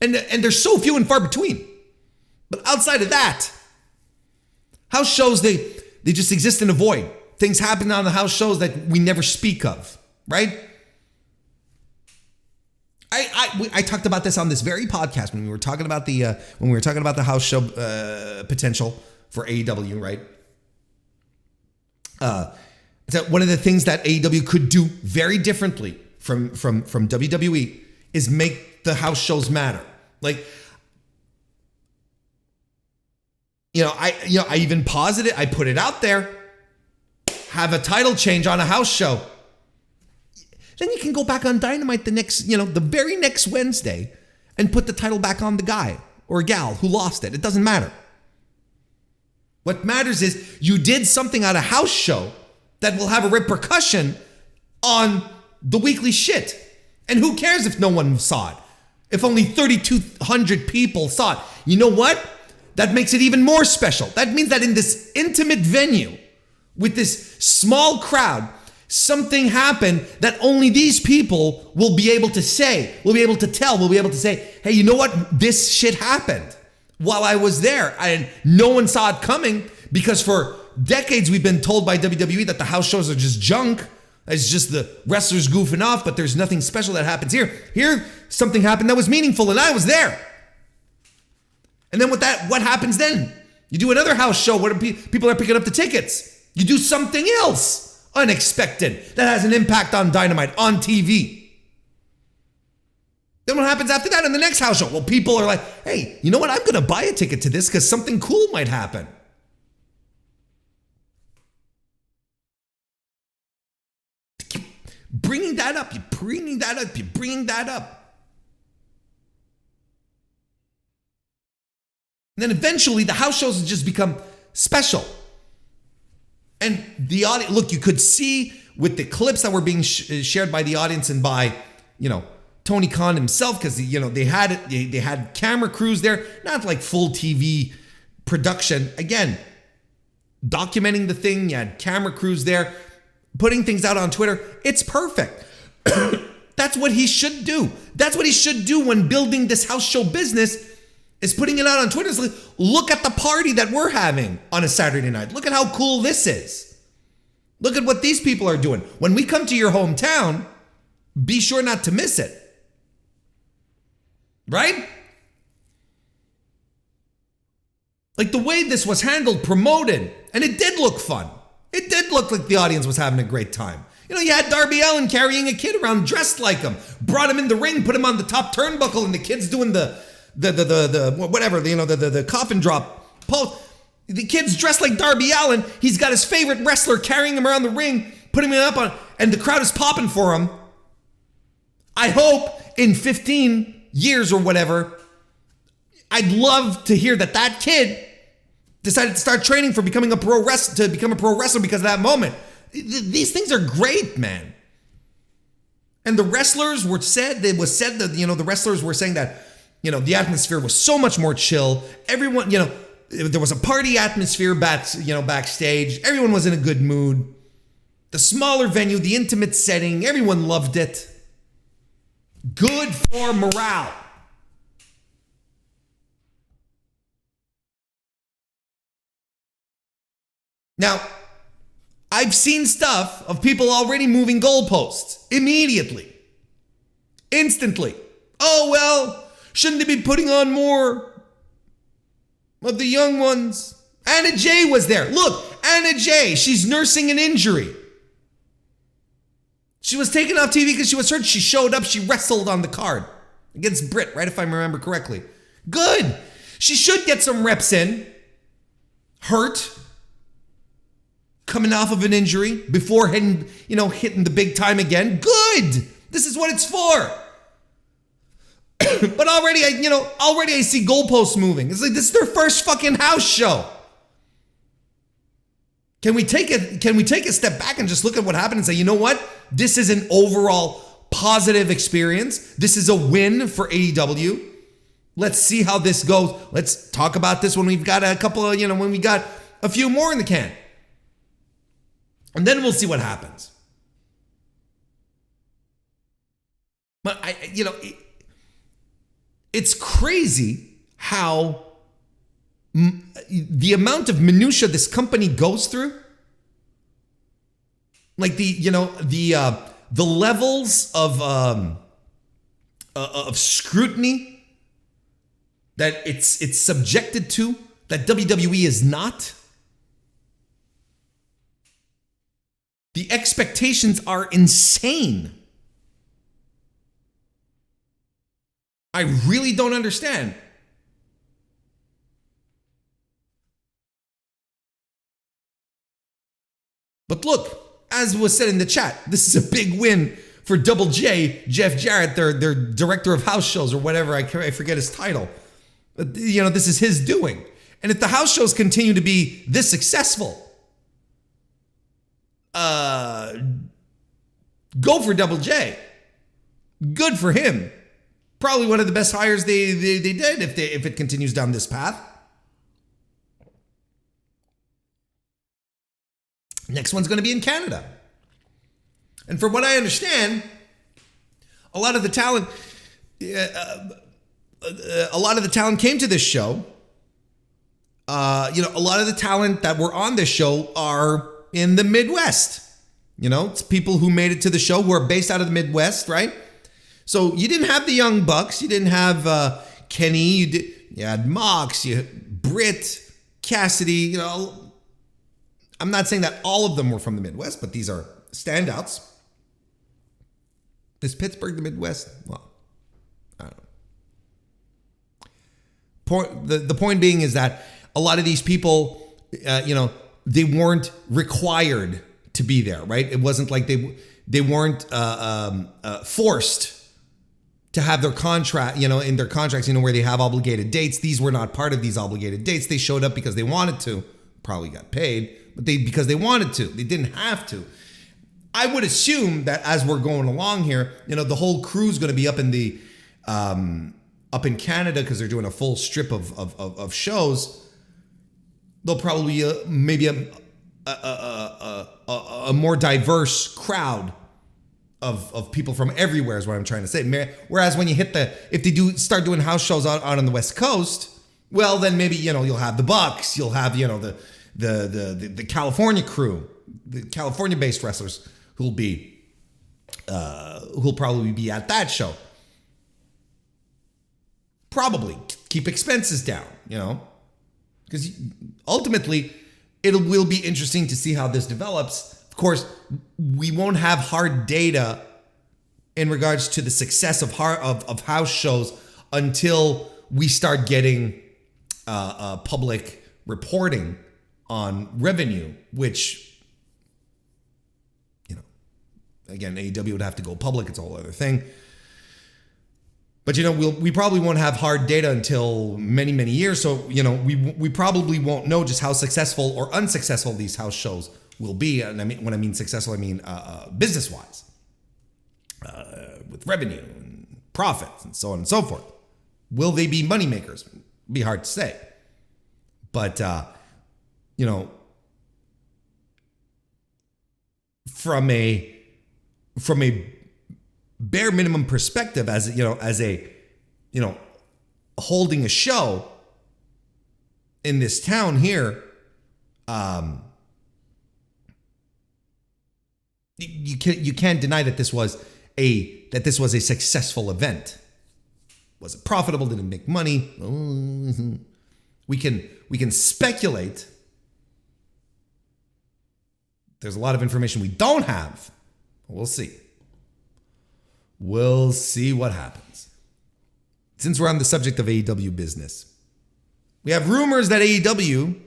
and they're so few and far between. But outside of that, house shows, they just exist in a void. Things happen on the house shows that we never speak of, right? I talked about this on this very podcast when we were talking about the house show potential for AEW, right? So one of the things that AEW could do very differently from WWE is make the house shows matter. Like, I even paused it. I put it out there. Have a title change on a house show. Then you can go back on Dynamite the very next Wednesday and put the title back on the guy or gal who lost it. It doesn't matter. What matters is you did something at a house show that will have a repercussion on the weekly shit. And who cares if no one saw it? If only 3,200 people saw it. You know what? That makes it even more special. That means that in this intimate venue, with this small crowd, something happened that only these people will be able to say, will be able to tell, will be able to say, hey, you know what? This shit happened while I was there. And no one saw it coming because for decades we've been told by WWE that the house shows are just junk. It's just the wrestlers goofing off, but there's nothing special that happens here. Here, something happened that was meaningful and I was there. And then what happens then? You do another house show where people are picking up the tickets. You do something else unexpected that has an impact on Dynamite, on TV. Then what happens after that in the next house show? Well, people are like, hey, you know what? I'm going to buy a ticket to this because something cool might happen. Keep bringing that up. You're bringing that up. And then eventually the house shows just become special. And the audience, look, you could see with the clips that were being shared by the audience and by, Tony Khan himself, because, they had camera crews there, not like full TV production. Again, documenting the thing, you had camera crews there, putting things out on Twitter. It's perfect. That's what he should do. That's what he should do when building this house show business. Is putting it out on Twitter. It's like, look at the party that we're having on a Saturday night. Look at how cool this is. Look at what these people are doing. When we come to your hometown, be sure not to miss it. Right? Like the way this was handled, promoted, and it did look fun. It did look like the audience was having a great time. You had Darby Allin carrying a kid around dressed like him, brought him in the ring, put him on the top turnbuckle, and the kid's doing the coffin drop pose. The kid's dressed like Darby Allin. He's got his favorite wrestler carrying him around the ring, putting him up on, and the crowd is popping for him. I hope in 15 years or whatever, I'd love to hear that kid decided to start training for becoming a pro wrestler, to become a pro wrestler because of that moment. These things are great, man. And the wrestlers were said, it was said that, the wrestlers were saying that, the atmosphere was so much more chill. Everyone, there was a party atmosphere backstage. Everyone was in a good mood. The smaller venue, the intimate setting, everyone loved it. Good for morale. Now, I've seen stuff of people already moving goalposts immediately, instantly. Oh, well, shouldn't they be putting on more of the young ones? Anna Jay was there. Look, Anna Jay, she's nursing an injury. She was taken off TV because she was hurt. She showed up. She wrestled on the card against Britt, right, if I remember correctly. Good. She should get some reps in. Hurt. Coming off of an injury before hitting the big time again. Good. This is what it's for. But already I see goalposts moving. It's like this is their first fucking house show. Can we take a step back and just look at what happened and say, you know what? This is an overall positive experience. This is a win for AEW. Let's see how this goes. Let's talk about this when we've got a couple of, when we got a few more in the can. And then we'll see what happens. But it's crazy how the amount of minutia this company goes through, like the levels of scrutiny that it's subjected to, that WWE is not. The expectations are insane. I really don't understand. But look, as was said in the chat, this is a big win for Double J, Jeff Jarrett, their director of house shows or whatever. I forget his title. But, this is his doing. And if the house shows continue to be this successful, go for Double J. Good for him. Probably one of the best hires they did if it continues down this path. Next one's going to be in Canada. And from what I understand, a lot of the talent came to this show. A lot of the talent that were on this show are in the Midwest. It's people who made it to the show who are based out of the Midwest, right? So you didn't have the Young Bucks. You didn't have Kenny. You had Mox. You had Britt, Cassidy. I'm not saying that all of them were from the Midwest, but these are standouts. Is Pittsburgh the Midwest? Well, I don't know. The point being is that a lot of these people, they weren't required to be there, right? It wasn't like they weren't forced to have their contract, in their contracts, where they have obligated dates. These were not part of these obligated dates. They showed up because they wanted to, probably got paid, but because they wanted to. They didn't have to. I would assume that as we're going along here, the whole crew's going to be up in Canada because they're doing a full strip of shows. They'll probably maybe a more diverse crowd of people from everywhere is what I'm trying to say. Whereas when you if they start doing house shows out on the West Coast, well, then maybe, you'll have the Bucks, you'll have, the California crew, the California-based wrestlers who'll probably be at that show. Probably keep expenses down, because ultimately it will be interesting to see how this develops. Of course, we won't have hard data in regards to the success of house shows until we start getting public reporting on revenue, which, again, AEW would have to go public. It's a whole other thing. But, we probably won't have hard data until many, many years. So, we probably won't know just how successful or unsuccessful these house shows will be. And when I mean successful, I mean business-wise, with revenue and profits and so on and so forth. Will they be moneymakers? Be hard to say. But, from a bare minimum perspective, as holding a show in this town here, you can't deny that this was a successful event. Was it profitable? Did it make money? We can speculate. There's a lot of information we don't have. We'll see. We'll see what happens. Since we're on the subject of AEW business, we have rumors that AEW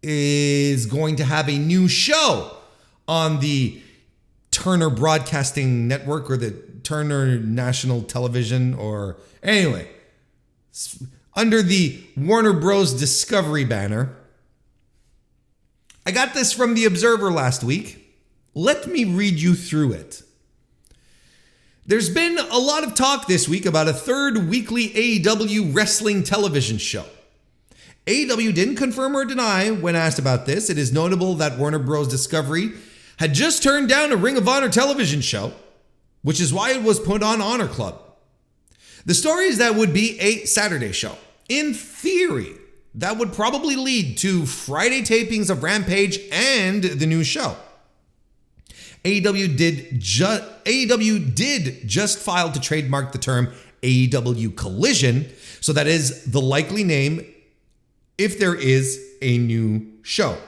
is going to have a new show on the Turner Broadcasting Network or the Turner National Television, or anyway, under the Warner Bros. Discovery banner. I got this from The Observer last week. Let me read you through it. There's been a lot of talk this week about a third weekly AEW wrestling television show. AEW didn't confirm or deny when asked about this. It is notable that Warner Bros. Discovery had just turned down a Ring of Honor television show, which is why it was put on Honor Club. The story is that would be a Saturday show. In theory, that would probably lead to Friday tapings of Rampage and the new show. AEW did just file to trademark the term AEW Collision, so that is the likely name if there is a new show.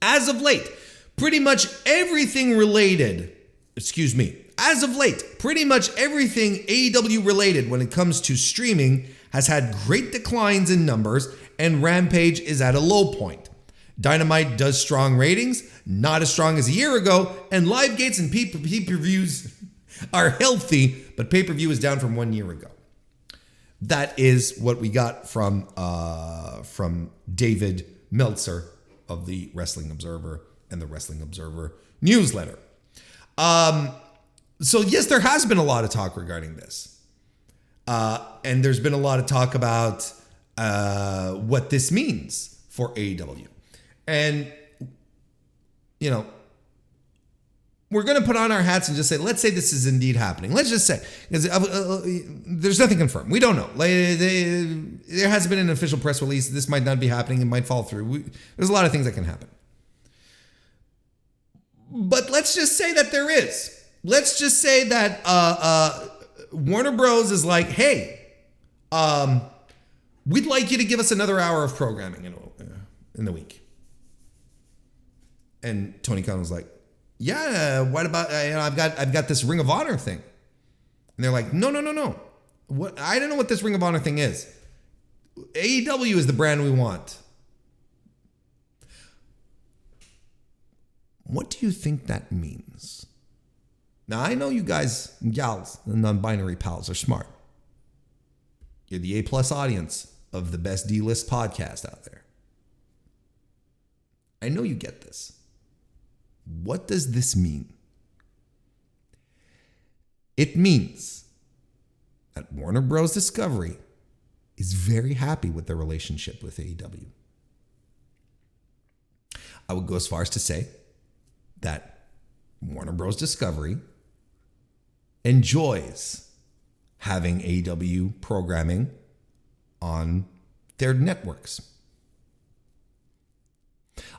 As of late, pretty much everything related as of late, pretty much everything AEW related when it comes to streaming has had great declines in numbers, and Rampage is at a low point. Dynamite does strong ratings, not as strong as a year ago, and live gates and pay-per-views are healthy, but pay-per-view is down from 1 year ago. That is what we got from David Meltzer of the Wrestling Observer and the Wrestling Observer newsletter. So yes, there has been a lot of talk regarding this. And there's been a lot of talk about what this means for AEW. And, you know, we're going to put on our hats and just say, let's say this is indeed happening. Let's just say, there's nothing confirmed. We don't know. There hasn't been an official press release. This might not be happening. It might fall through. There's a lot of things that can happen. But let's just say that there is. Let's just say that Warner Bros. Is like, hey, we'd like you to give us another hour of programming in the week. And Tony Khan was like, yeah, what about, I've got this Ring of Honor thing. And they're like, no. What? I don't know what this Ring of Honor thing is. AEW is the brand we want. What do you think that means? Now, I know you guys and gals, the non-binary pals, are smart. You're the A+ audience of the best D-list podcast out there. I know you get this. What does this mean? It means that Warner Bros. Discovery is very happy with their relationship with AEW. I would go as far as to say that Warner Bros. Discovery enjoys having AEW programming on their networks.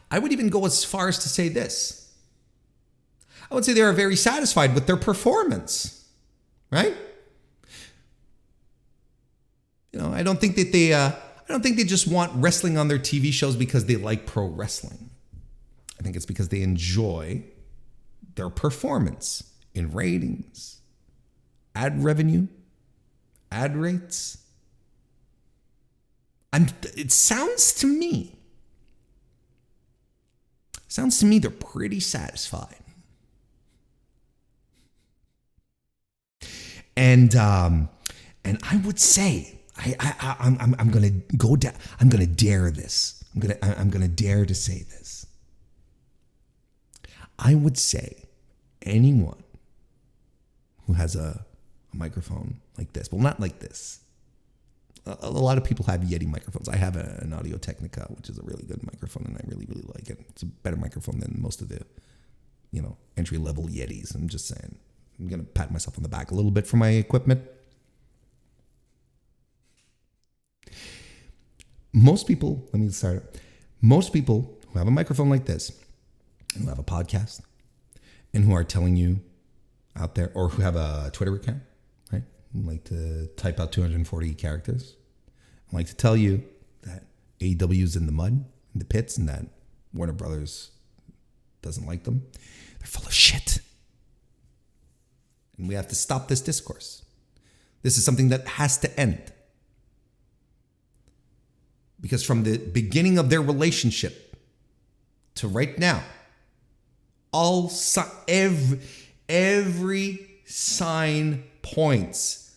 I would even go as far as to say this. I would say they are very satisfied with their performance, right? You know, I don't think they just want wrestling on their TV shows because they like pro wrestling. I think it's because they enjoy their performance in ratings, ad revenue, ad rates. It sounds to me they're pretty satisfied. And I would say I'm gonna go down. I'm gonna dare this. I'm gonna dare to say this. I would say anyone who has a microphone like this, well, not like this. A lot of people have Yeti microphones. I have an Audio Technica, which is a really good microphone, and I really, really like it. It's a better microphone than most of the, entry-level Yetis. I'm just saying. I'm going to pat myself on the back a little bit for my equipment. Most people who have a microphone like this, who have a podcast, and who are telling you out there, or who have a Twitter account, right? Who like to type out 240 characters. I like to tell you that AEW is in the mud, in the pits, and that Warner Brothers doesn't like them. They're full of shit. And we have to stop this discourse. This is something that has to end. Because from the beginning of their relationship to right now, every sign points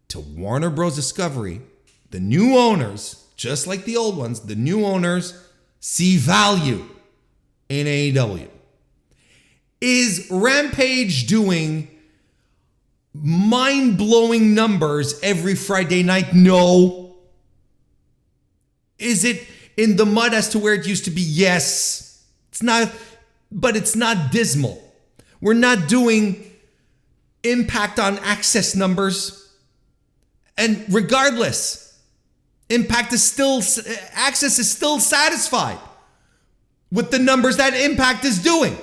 to Warner Bros. Discovery. The new owners, just like the old ones, the new owners see value in AEW. Is Rampage doing mind-blowing numbers every Friday night? No. Is it in the mud as to where it used to be? Yes. It's not, but it's not dismal. We're not doing Impact on access numbers. And regardless, access is still satisfied with the numbers that Impact is doing.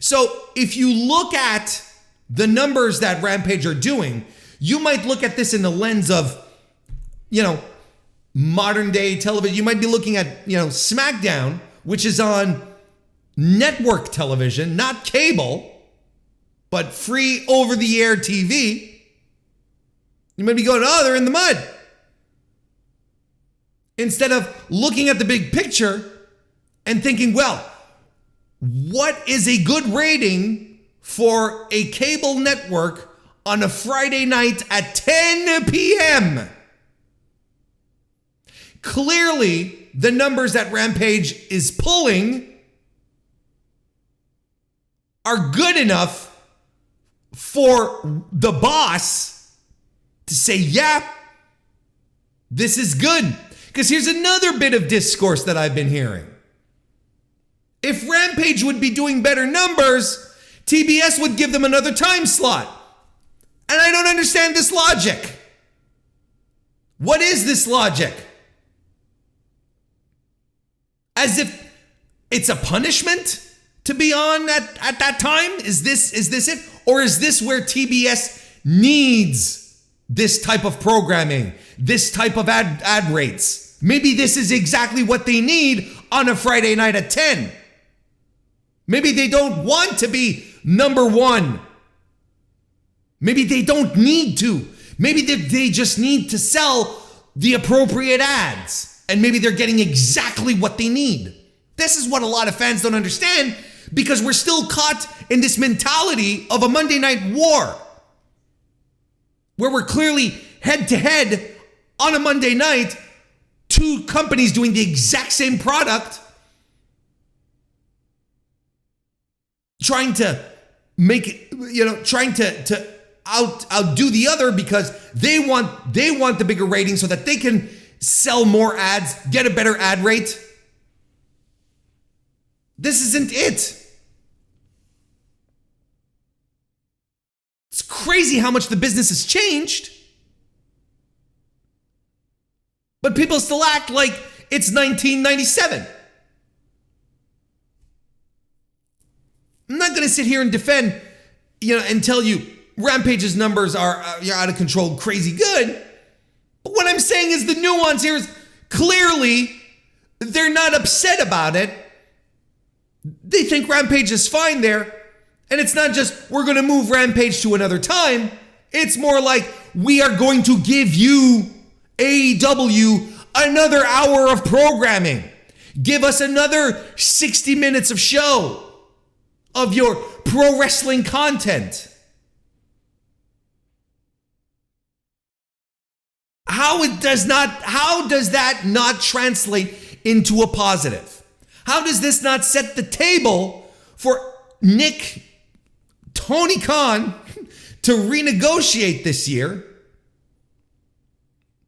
So if you look at the numbers that Rampage are doing, you might look at this in the lens of, modern day television. You might be looking at, SmackDown, which is on network television, not cable, but free over-the-air TV, you might be going, oh, they're in the mud. Instead of looking at the big picture and thinking, well, what is a good rating for a cable network on a Friday night at 10 p.m.? Clearly, the numbers that Rampage is pulling are good enough for the boss to say, yeah, this is good. Because here's another bit of discourse that I've been hearing. If Rampage would be doing better numbers, TBS would give them another time slot. And I don't understand this logic. What is this logic? As if it's a punishment to be on at that time? Is this it? Or is this where TBS needs this type of programming, this type of ad rates? Maybe this is exactly what they need on a Friday night at 10. Maybe they don't want to be number one. Maybe they don't need to. Maybe they just need to sell the appropriate ads. And maybe they're getting exactly what they need. This is what a lot of fans don't understand, because we're still caught in this mentality of a Monday Night War, where we're clearly head to head on a Monday night, two companies doing the exact same product, trying to make it, trying to outdo the other because they want the bigger rating so that they can sell more ads, get a better ad rate. This isn't it. It's crazy how much the business has changed. But people still act like it's 1997. I'm not going to sit here and defend, and tell you Rampage's numbers are out of control, crazy good. But what I'm saying is the nuance here is clearly they're not upset about it. They think Rampage is fine there. And it's not just, we're going to move Rampage to another time. It's more like, we are going to give you, AEW, another hour of programming. Give us another 60 minutes of show of your pro wrestling content. How does that not translate into a positive? How does this not set the table for Tony Khan to renegotiate this year,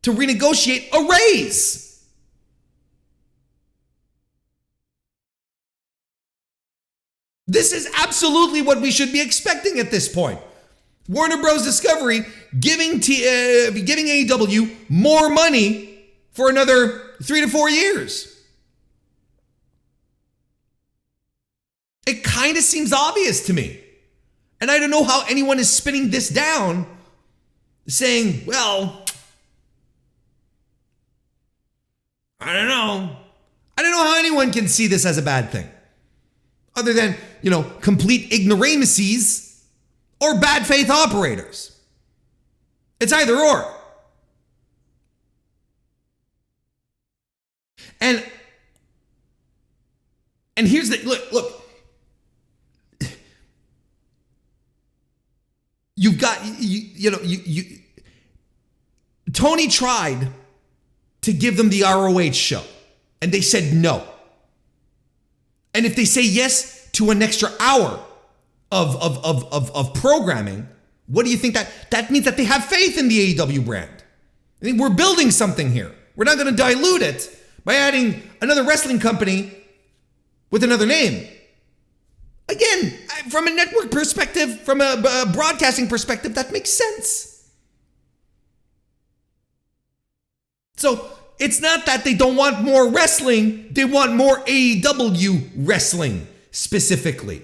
to renegotiate a raise? This is absolutely what we should be expecting at this point. Warner Bros. Discovery giving AEW more money for another 3 to 4 years. It kind of seems obvious to me. And I don't know how anyone is spinning this down, saying, well, I don't know. I don't know how anyone can see this as a bad thing. Other than, complete ignoramuses or bad faith operators. It's either or. And here's the look. You've got Tony tried to give them the ROH show, and they said no. And if they say yes to an extra hour of programming, what do you think that means? That they have faith in the AEW brand. I think we're building something here. We're not going to dilute it by adding another wrestling company with another name. Again, from a network perspective, from a broadcasting perspective, that makes sense. So it's not that they don't want more wrestling, they want more AEW wrestling specifically.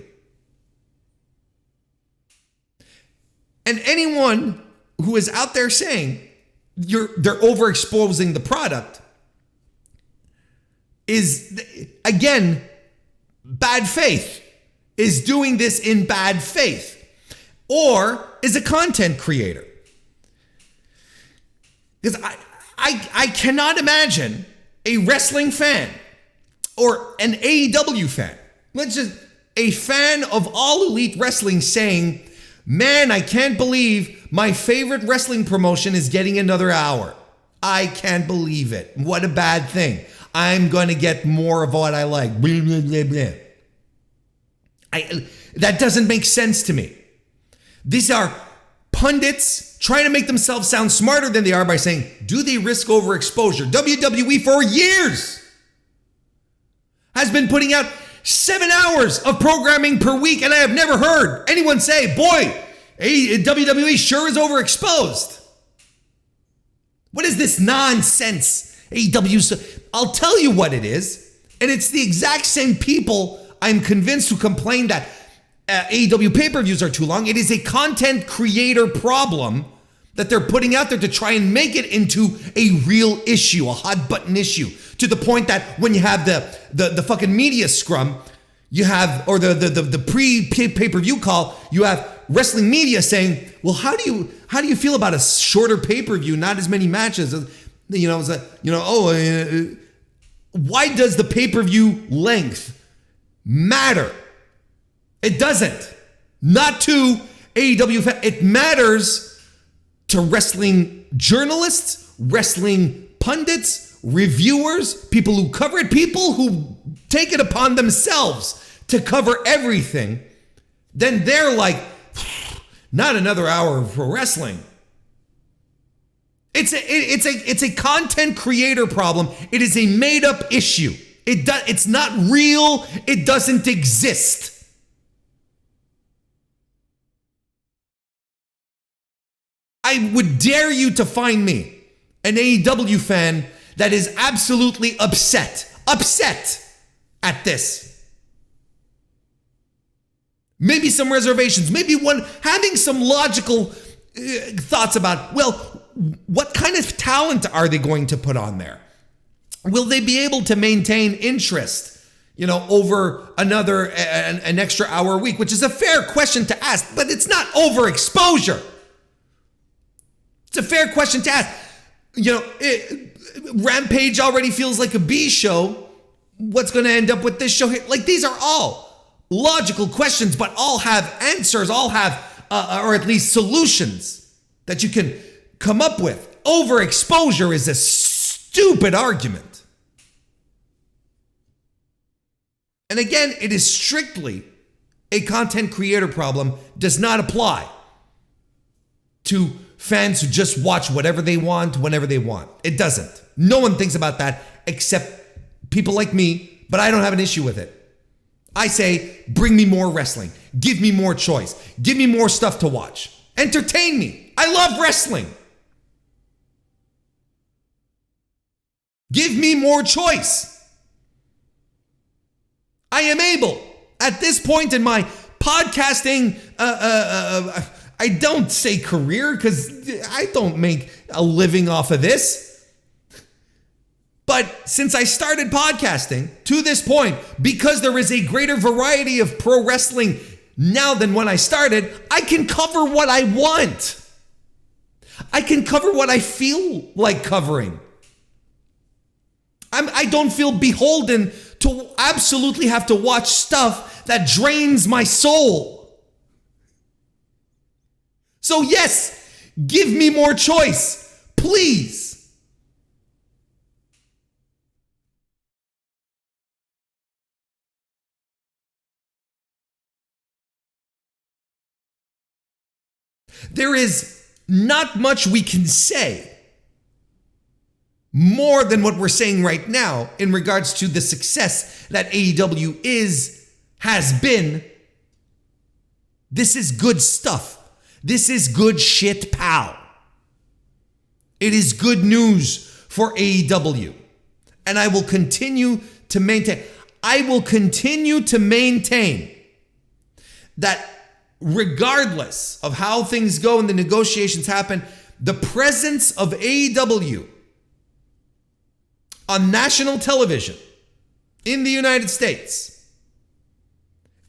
And anyone who is out there saying they're overexposing the product is, again, bad faith, is doing this in bad faith, or is a content creator. Because I cannot imagine a wrestling fan or an AEW fan, a fan of All Elite Wrestling saying, man, I can't believe my favorite wrestling promotion is getting another hour. I can't believe it. What a bad thing. I'm going to get more of what I like. Blah, blah, blah, blah. That doesn't make sense to me. These are pundits trying to make themselves sound smarter than they are by saying, do they risk overexposure? WWE for years has been putting out 7 hours of programming per week, and I have never heard anyone say, boy, WWE sure is overexposed. What is this nonsense? I'll tell you what it is, and it's the exact same people I'm convinced who complain that AEW pay-per-views are too long. It is a content creator problem that they're putting out there to try and make it into a real issue, a hot button issue, to the point that when you have the fucking media scrum, you have, or the pre-pay-per-view call, you have wrestling media saying, well, how do you feel about a shorter pay-per-view, not as many matches? Why does the pay-per-view length matter? It doesn't. Not to AEW. It matters to wrestling journalists, wrestling pundits, reviewers, people who cover it, people who take it upon themselves to cover everything. Then they're like, not another hour for wrestling. It's a content creator problem. It is a made up issue. It's not real. It doesn't exist. I would dare you to find me an AEW fan that is absolutely upset at this. Maybe some reservations, maybe one having some logical thoughts about, well, what kind of talent are they going to put on there? Will they be able to maintain interest, over an extra hour a week, which is a fair question to ask, but it's not overexposure. It's a fair question to ask. Rampage already feels like a B show. What's going to end up with this show here? Like, these are all logical questions, but all have answers, all have, or at least solutions that you can come up with. Overexposure is a stupid argument. And again, it is strictly a content creator problem, does not apply to fans who just watch whatever they want, whenever they want. It doesn't. No one thinks about that except people like me, but I don't have an issue with it. I say, bring me more wrestling. Give me more choice. Give me more stuff to watch. Entertain me. I love wrestling. Give me more choice. I am able, at this point in my podcasting, I don't say career because I don't make a living off of this. But since I started podcasting to this point, because there is a greater variety of pro wrestling now than when I started, I can cover what I want. I can cover what I feel like covering. I don't feel beholden to absolutely have to watch stuff that drains my soul. So yes, give me more choice, please. There is not much we can say more than what we're saying right now in regards to the success that AEW has been. This is good stuff. This is good shit, pal. It is good news for AEW. And I will continue to maintain. That regardless of how things go and the negotiations happen, the presence of AEW on national television in the United States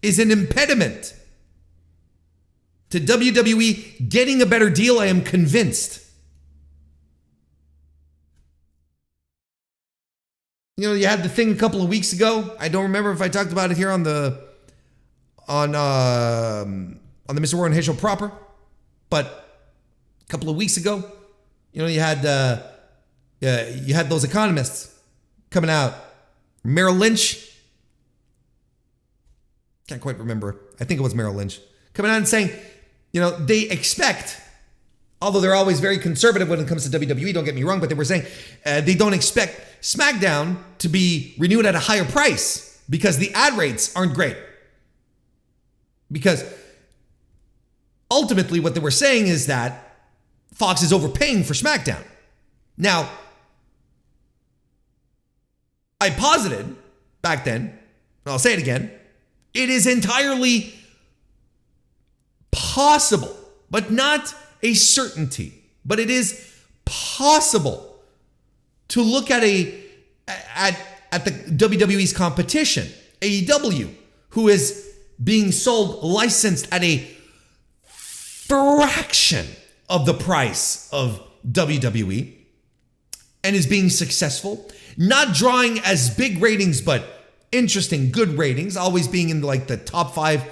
is an impediment to WWE getting a better deal. I am convinced. You know, you had the thing a couple of weeks ago. I don't remember if I talked about it here on the Mr. Warren Hayes show proper, but a couple of weeks ago, you know, you had those economists coming out. Merrill Lynch, can't quite remember. I think it was Merrill Lynch coming out and saying, you know, they expect, although they're always very conservative when it comes to WWE, don't get me wrong, but they were saying they don't expect SmackDown to be renewed at a higher price because the ad rates aren't great. Because ultimately what they were saying is that Fox is overpaying for SmackDown. Now, I posited back then, and I'll say it again, it is entirely possible, but not a certainty, but it is possible to look at the WWE's competition, AEW, who is being sold licensed at a fraction of the price of WWE and is being successful, not drawing as big ratings, but interesting, good ratings, always being in like the top 5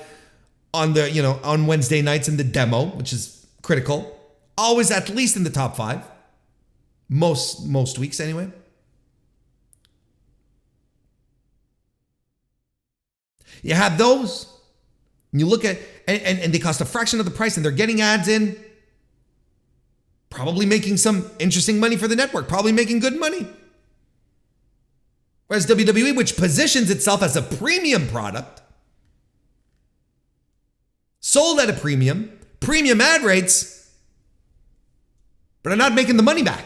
on the, you know, on Wednesday nights in the demo, which is critical. Always at least in the top 5. Most weeks anyway. You have those. And you look at, and they cost a fraction of the price, and they're getting ads in. Probably making some interesting money for the network. Probably making good money. Whereas WWE, which positions itself as a premium product, sold at a premium ad rates, but are not making the money back.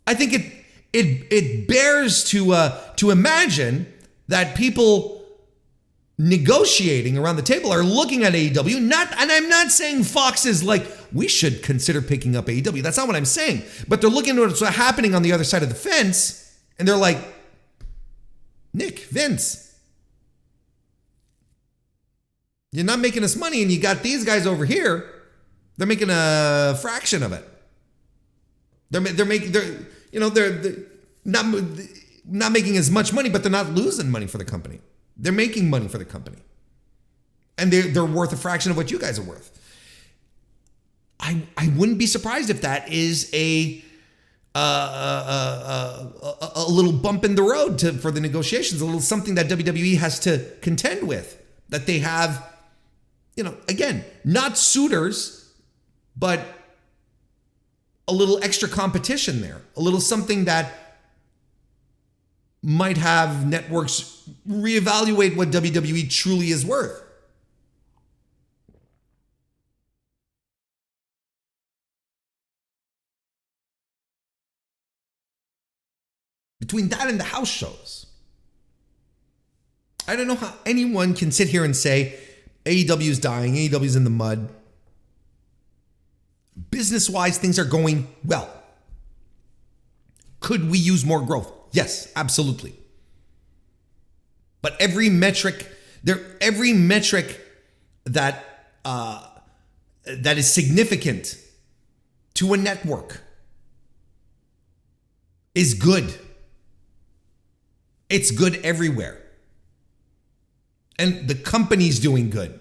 I think it bears to imagine that people negotiating around the table are looking at AEW, and I'm not saying Fox is like, we should consider picking up AEW. That's not what I'm saying. But they're looking at what's happening on the other side of the fence, and they're like, Nick, Vince, you're not making us money, and you got these guys over here, they're making a fraction of it. They're not making as much money, but they're not losing money for the company. They're making money for the company. And they're worth a fraction of what you guys are worth. I wouldn't be surprised if that is a little bump in the road for the negotiations, a little something that WWE has to contend with. That they have, you know, again, not suitors, but a little extra competition there. A little something that might have networks reevaluate what WWE truly is worth. Between that and the house shows, I don't know how anyone can sit here and say AEW is dying, AEW is in the mud. Business-wise, things are going well. Could we use more growth? Yes, absolutely. But every metric that is significant to a network is good. It's good everywhere. And the company's doing good.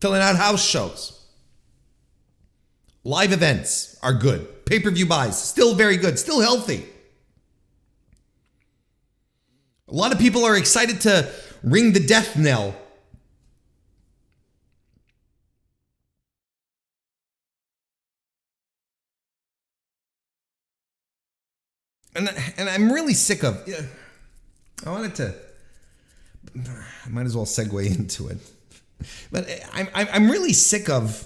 Filling out house shows. Live events are good. Pay-per-view buys, still very good, still healthy. A lot of people are excited to ring the death knell. And I'm really sick of, I might as well segue into it. But I'm really sick of,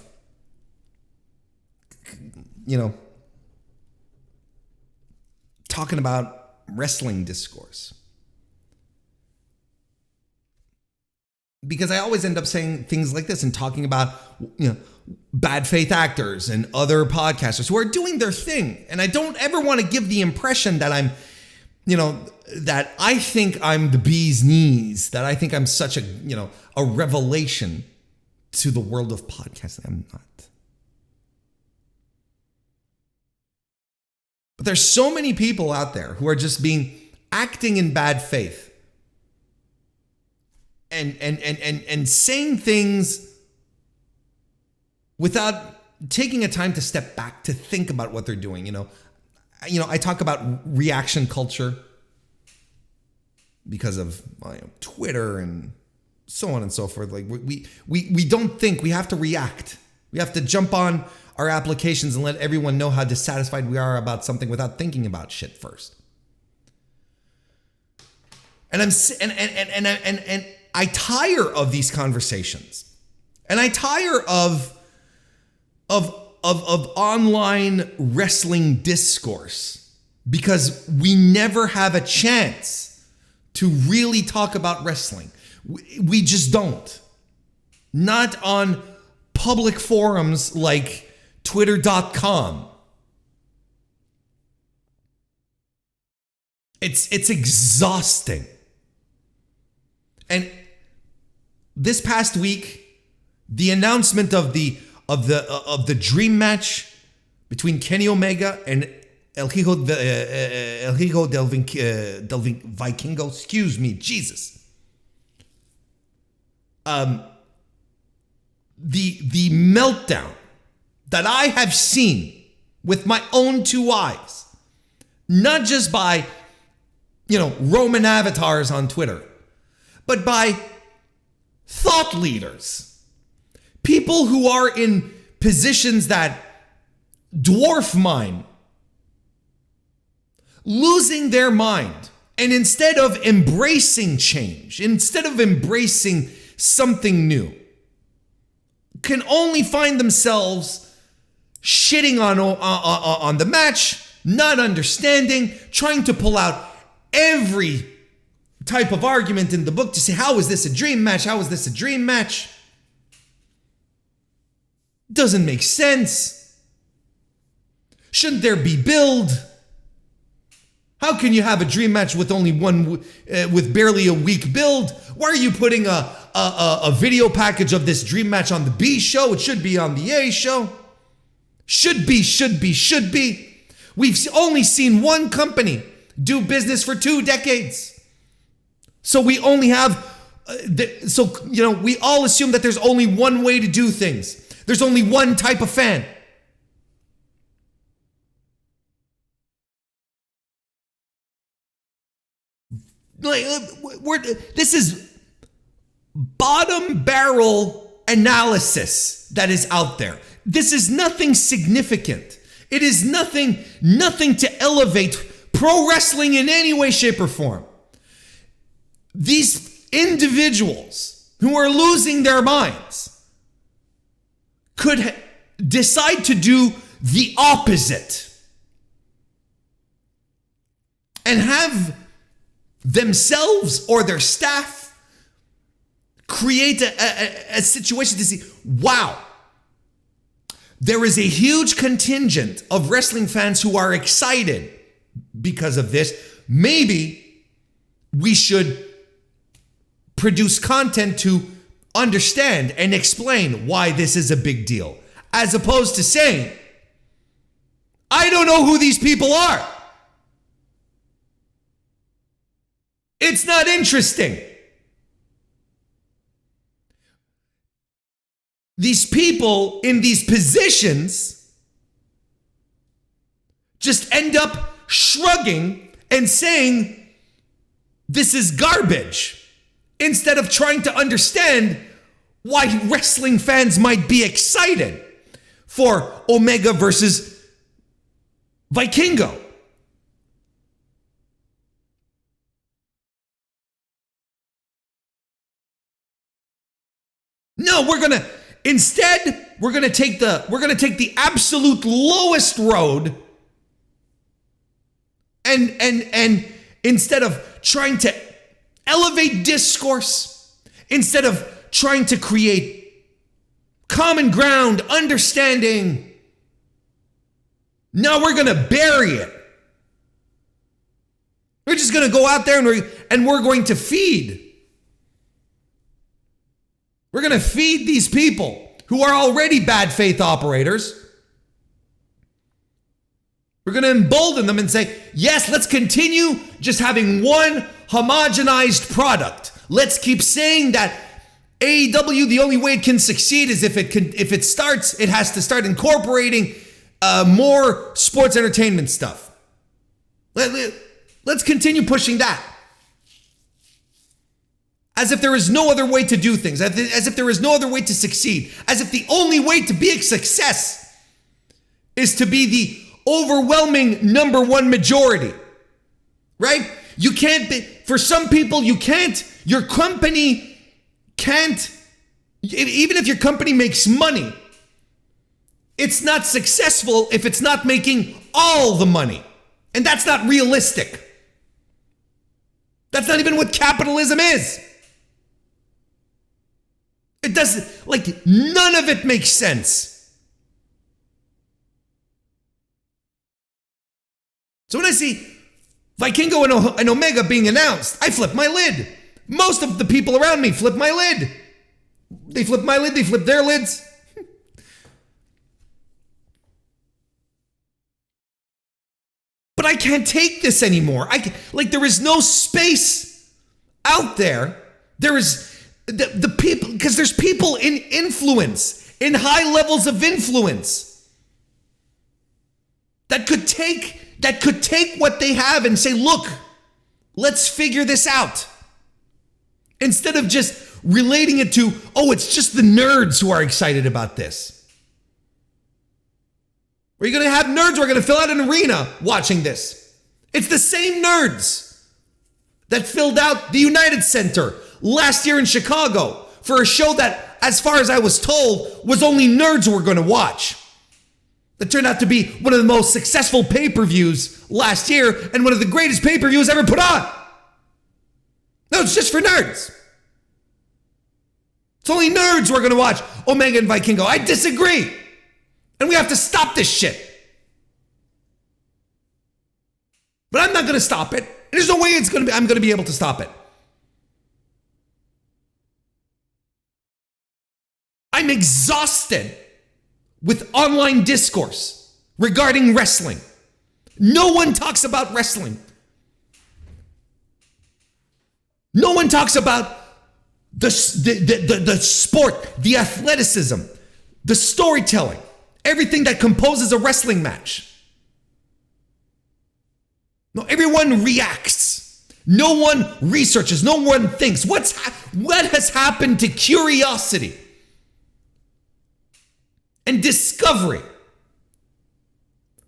talking about wrestling discourse. Because I always end up saying things like this and talking about, bad faith actors and other podcasters who are doing their thing. And I don't ever want to give the impression that I'm that I think I'm the bee's knees, that I think I'm such a revelation to the world of podcasting. I'm not. But there's so many people out there who are just acting in bad faith and saying things without taking a time to step back to think about what they're doing. I talk about reaction culture because of Twitter and so on and so forth. Like we don't think, we have to react. We have to jump on our applications and let everyone know how dissatisfied we are about something without thinking about shit first. And I tire of these conversations, and I tire of online wrestling discourse, because we never have a chance to really talk about wrestling. We just don't. Not on public forums like twitter.com. It's exhausting. And this past week, the announcement of the dream match between Kenny Omega and El Hijo del Vikingo, excuse me, Jesus. The meltdown that I have seen with my own two eyes, not just by Roman avatars on Twitter, but by thought leaders, people who are in positions that dwarf mine, losing their mind, and instead of embracing change, instead of embracing something new, can only find themselves shitting on the match, not understanding, trying to pull out every type of argument in the book to say, how is this a dream match? How is this a dream match? Doesn't make sense. Shouldn't there be build? How can you have a dream match with only with barely a week build? Why are you putting a video package of this dream match on the B show? It should be on the A show. Should be. We've only seen one company do business for 2 decades. So we only have, we all assume that there's only one way to do things. There's only one type of fan. This is bottom barrel analysis that is out there. This is nothing significant. It is nothing to elevate pro wrestling in any way, shape, or form. These individuals who are losing their minds could decide to do the opposite and have themselves or their staff create a situation to see, wow, there is a huge contingent of wrestling fans who are excited because of this. Maybe we should produce content to understand and explain why this is a big deal, as opposed to saying, I don't know who these people are. It's not interesting. These people in these positions just end up shrugging and saying, this is garbage, instead of trying to understand why wrestling fans might be excited for Omega versus Vikingo. No, we're gonna take the absolute lowest road, and instead of trying to elevate discourse, instead of trying to create common ground, understanding, no, we're gonna bury it. We're just going to go out there and we're going to feed. We're going to feed these people who are already bad faith operators. We're going to embolden them and say, yes, let's continue just having one homogenized product. Let's keep saying that AEW, the only way it can succeed is if it has to start incorporating more sports entertainment stuff. Let's continue pushing that. As if there is no other way to do things, as if there is no other way to succeed, as if the only way to be a success is to be the overwhelming number one majority, right? You can't be, for some people, you can't, your company can't, even if your company makes money, it's not successful if it's not making all the money. And that's not realistic. That's not even what capitalism is. It doesn't, like, none of it makes sense. So when I see Vikingo and Omega being announced, I flip my lid. Most of the people around me flip my lid. They flip my lid, they flip their lids. But I can't take this anymore. There is no space out there. There is the people, because there's people in influence, in high levels of influence, that could take what they have and say, look, let's figure this out. Instead of just relating it to, oh, it's just the nerds who are excited about this. Are you going to have nerds who are going to fill out an arena watching this? It's the same nerds that filled out the United Center last year in Chicago for a show that, as far as I was told, was only nerds who were going to watch. That turned out to be one of the most successful pay-per-views last year and one of the greatest pay-per-views ever put on. No, it's just for nerds. It's only nerds who are going to watch Omega and Vikingo. I disagree. And we have to stop this shit. But I'm not going to stop it. There's no way I'm going to be able to stop it. I'm exhausted with online discourse regarding wrestling. No one talks about wrestling. No one talks about the sport, the athleticism, the storytelling, everything that composes a wrestling match. No, everyone reacts. No one researches. No one thinks. What has happened to curiosity and discovery?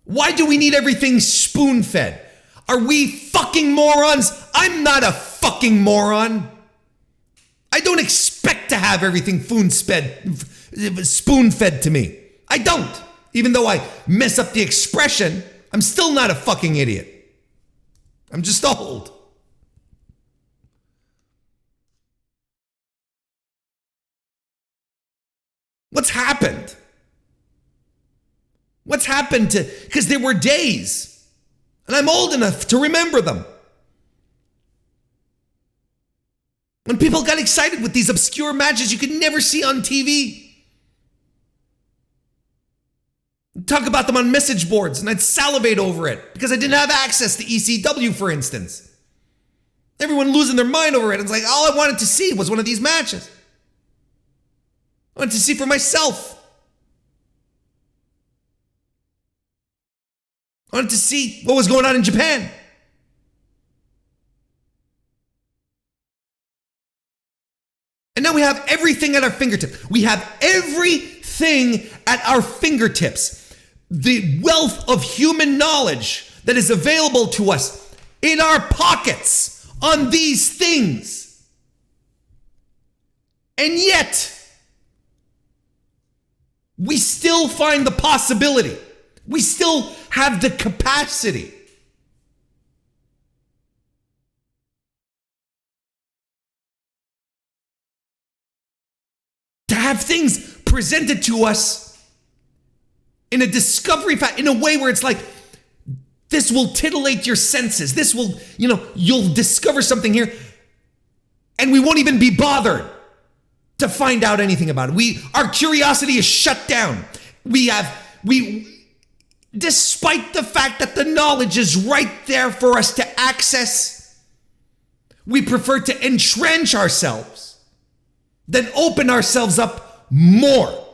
Why do we need everything spoon-fed? Are we fucking morons? I'm not a fucking moron. I don't expect to have everything spoon-fed to me. I don't. Even though I mess up the expression, I'm still not a fucking idiot. I'm just old. What's happened? What's happened to, because there were days, and I'm old enough to remember them, when people got excited with these obscure matches you could never see on TV. Talk about them on message boards, and I'd salivate over it because I didn't have access to ECW, for instance. Everyone losing their mind over it. It's like, all I wanted to see was one of these matches. I wanted to see for myself. I wanted to see what was going on in Japan. And now we have everything at our fingertips. We have everything at our fingertips. The wealth of human knowledge that is available to us in our pockets on these things. And yet, we still find the possibility. We still have the capacity to have things presented to us in a discovery, in a way where it's like, This will titillate your senses. This will, you'll discover something here, and we won't even be bothered to find out anything about it. Our curiosity is shut down. Despite the fact that the knowledge is right there for us to access, we prefer to entrench ourselves than open ourselves up more.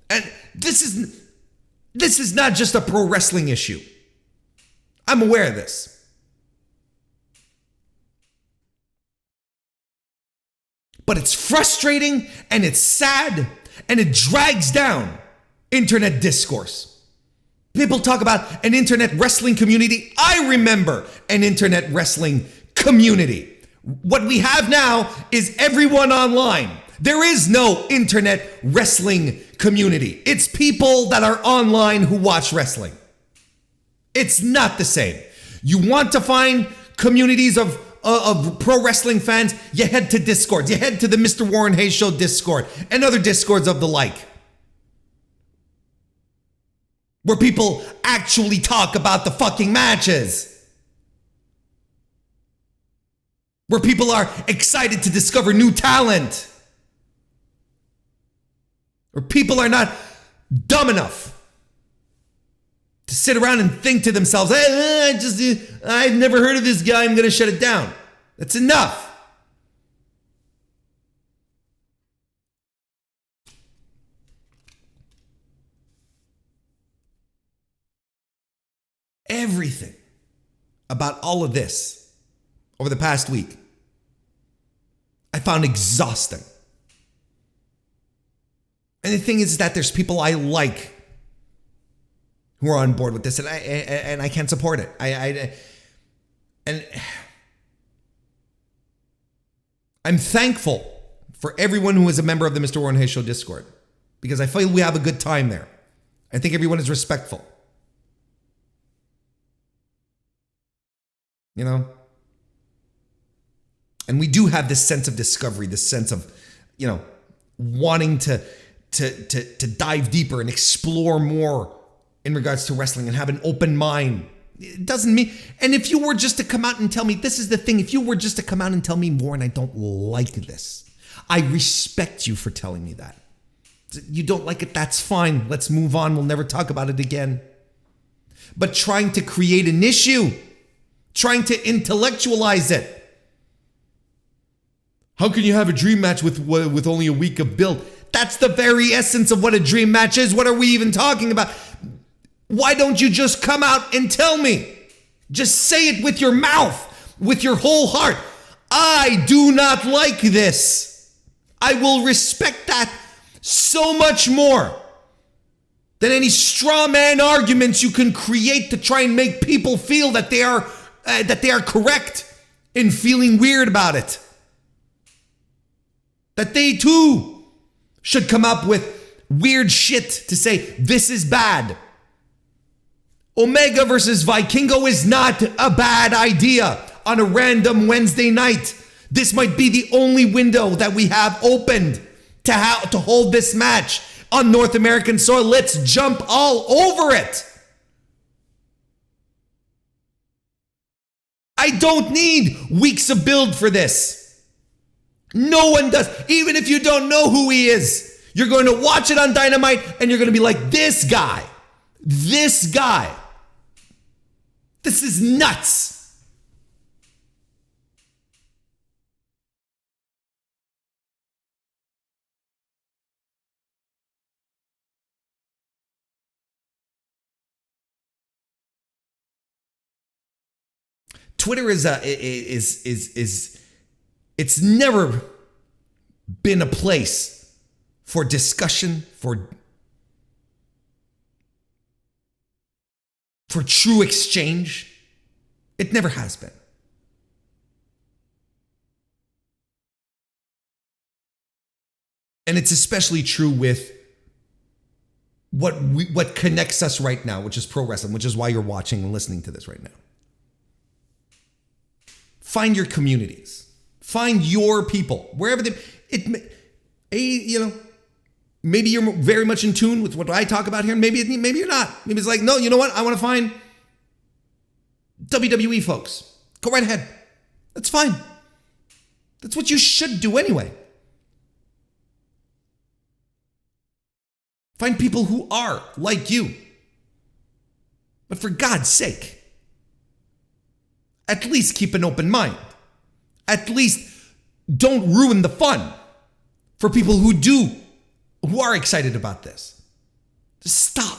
And this is not just a pro wrestling issue. I'm aware of this. But it's frustrating and it's sad and it drags down internet discourse. People talk about an internet wrestling community. I remember an internet wrestling community. What we have now is everyone online. There is no internet wrestling community. It's people that are online who watch wrestling. It's not the same. You want to find communities of pro wrestling fans, you head to Discord. You head to the Mr. Warren Hayes Show Discord and other Discords of the like, where people actually talk about the fucking matches, where people are excited to discover new talent, where people are not dumb enough to sit around and think to themselves, I've never heard of this guy, I'm going to shut it down. That's enough. Everything about all of this over the past week, I found exhausting. And the thing is that there's people I like who are on board with this, and I can't support it. And I'm thankful for everyone who is a member of the Mr. Warren Hayes Show Discord, because I feel we have a good time there. I think everyone is respectful. And we do have this sense of discovery, this sense of, wanting to dive deeper and explore more in regards to wrestling and have an open mind. It doesn't mean, and if you were just to come out and tell me, this is the thing, if you were just to come out and tell me, Warren, I don't like this, I respect you for telling me that. You don't like it, that's fine. Let's move on. We'll never talk about it again. But trying to create an issue, trying to intellectualize it. How can you have a dream match with only a week of build? That's the very essence of what a dream match is. What are we even talking about? Why don't you just come out and tell me? Just say it with your mouth, with your whole heart. I do not like this. I will respect that so much more than any straw man arguments you can create to try and make people feel that they are correct in feeling weird about it. That they too should come up with weird shit to say, this is bad. Omega versus Vikingo is not a bad idea on a random Wednesday night. This might be the only window that we have opened to hold this match on North American soil. Let's jump all over it. I don't need weeks of build for this. No one does. Even if you don't know who he is, you're going to watch it on Dynamite and you're going to be like, this guy. This is nuts. Twitter is it's never been a place for discussion, for true exchange. It never has been. And it's especially true with what connects us right now, which is pro wrestling, which is why you're watching and listening to this right now. Find your communities. Find your people. Wherever maybe you're very much in tune with what I talk about here. Maybe you're not. Maybe it's like, no, you know what? I want to find WWE folks, go right ahead. That's fine. That's what you should do anyway. Find people who are like you. But for God's sake, at least keep an open mind. At least don't ruin the fun for people who are excited about this. Just stop.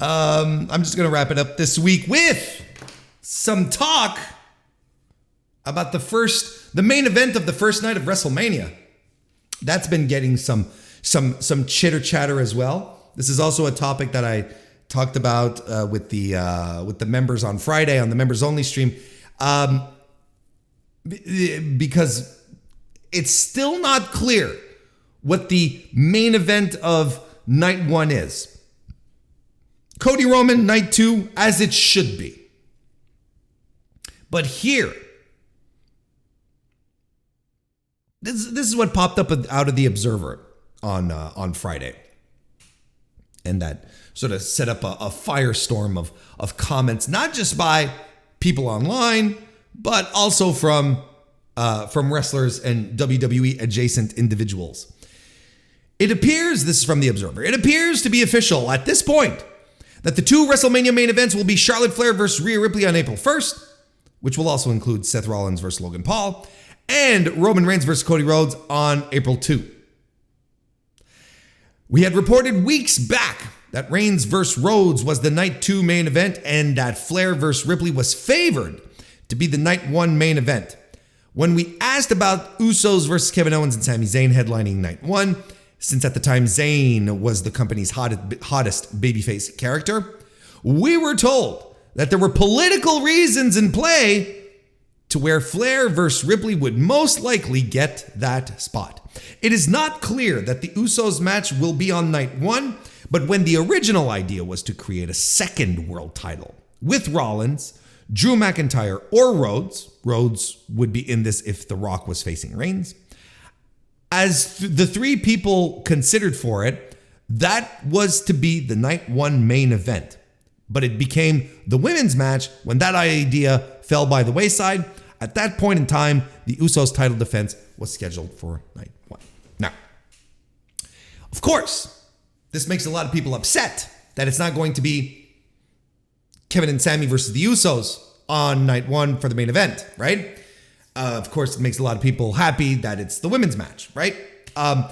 I'm just going to wrap it up this week with some talk about the main event of the first night of WrestleMania. That's been getting some chitter chatter as well. This is also a topic that I talked about with the members on Friday on the members only stream, because it's still not clear what the main event of night 1 is. Cody Roman, night 2, as it should be. But here, this is what popped up out of the Observer on Friday. And that sort of set up a firestorm of comments, not just by people online, but also from wrestlers and WWE adjacent individuals. It appears, this is from the Observer, it appears to be official at this point that the 2 WrestleMania main events will be Charlotte Flair versus Rhea Ripley on April 1st, which will also include Seth Rollins versus Logan Paul, and Roman Reigns versus Cody Rhodes on April 2. We had reported weeks back that Reigns versus Rhodes was the night 2 main event and that Flair versus Ripley was favored to be the night 1 main event. When we asked about Usos versus Kevin Owens and Sami Zayn headlining night 1, since at the time Zayn was the company's hottest babyface character, we were told that there were political reasons in play to where Flair versus Ripley would most likely get that spot. It is not clear that the Usos match will be on night 1, but when the original idea was to create a second world title with Rollins, Drew McIntyre, or Rhodes would be in this if The Rock was facing Reigns. As the 3 people considered for it, that was to be the night 1 main event. But it became the women's match when that idea fell by the wayside. At that point in time, the Usos title defense was scheduled for night 1. Now, of course, this makes a lot of people upset that it's not going to be Kevin and Sami versus the Usos on night 1 for the main event, right? Of course, it makes a lot of people happy that it's the women's match, right? And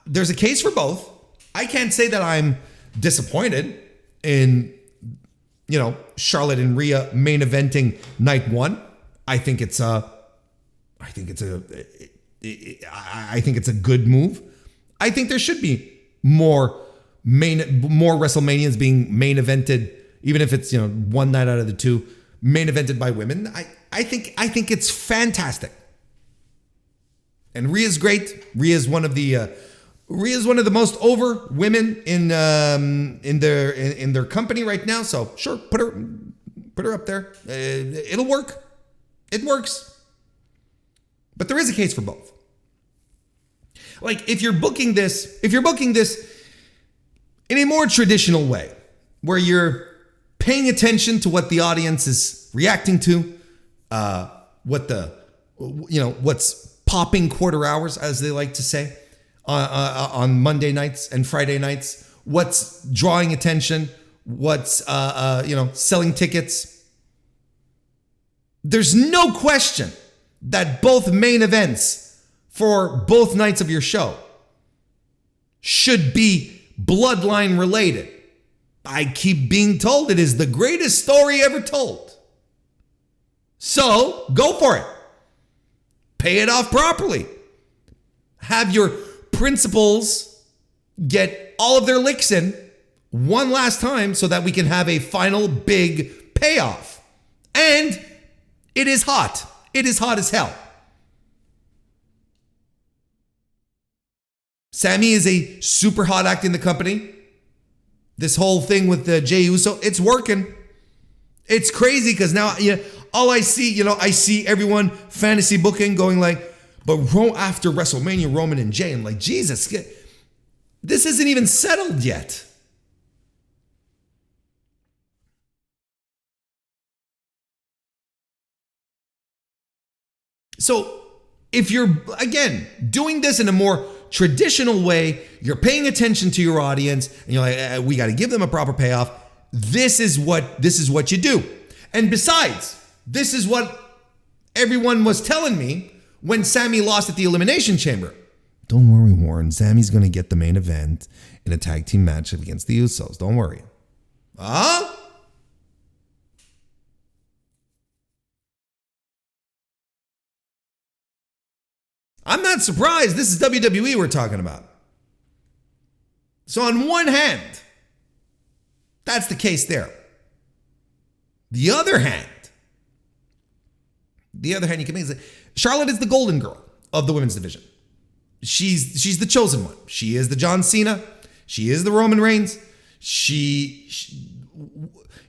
there's a case for both. I can't say that I'm disappointed in, Charlotte and Rhea main eventing night 1. I think it's a good move. I think there should be more WrestleManias being main evented, even if it's one night out of the 2 main evented by women. I think it's fantastic. And Rhea's great. Rhea's one of the most over women in their company right now. So sure, put her up there. It'll work. It works. But there is a case for both. Like if you're booking this in a more traditional way, where you're paying attention to what the audience is reacting to, what's popping quarter hours, as they like to say, on Monday nights and Friday nights, what's drawing attention, what's selling tickets. There's no question that both main events for both nights of your show should be bloodline related. I keep being told it is the greatest story ever told. So go for it. Pay it off properly. Have your principals get all of their licks in one last time so that we can have a final big payoff. And it is hot. It is hot as hell. Sami is a super hot act in the company. This whole thing with the Jey Uso, it's working. It's crazy because now, all I see, I see everyone fantasy booking going like, but after WrestleMania, Roman and Jey, I'm like, Jesus, this isn't even settled yet. So if you're, again, doing this in a more traditional way, you're paying attention to your audience, and you're like, we got to give them a proper payoff. This is what you do. And besides, this is what everyone was telling me when Sami lost at the Elimination Chamber. Don't worry, Warren. Sami's going to get the main event in a tag team match against the Usos. Don't worry. Huh? I'm not surprised. This is WWE we're talking about. So on one hand, that's the case there. The other hand, you can make it. Charlotte is the golden girl of the women's division. She's the chosen one. She is the John Cena. She is the Roman Reigns.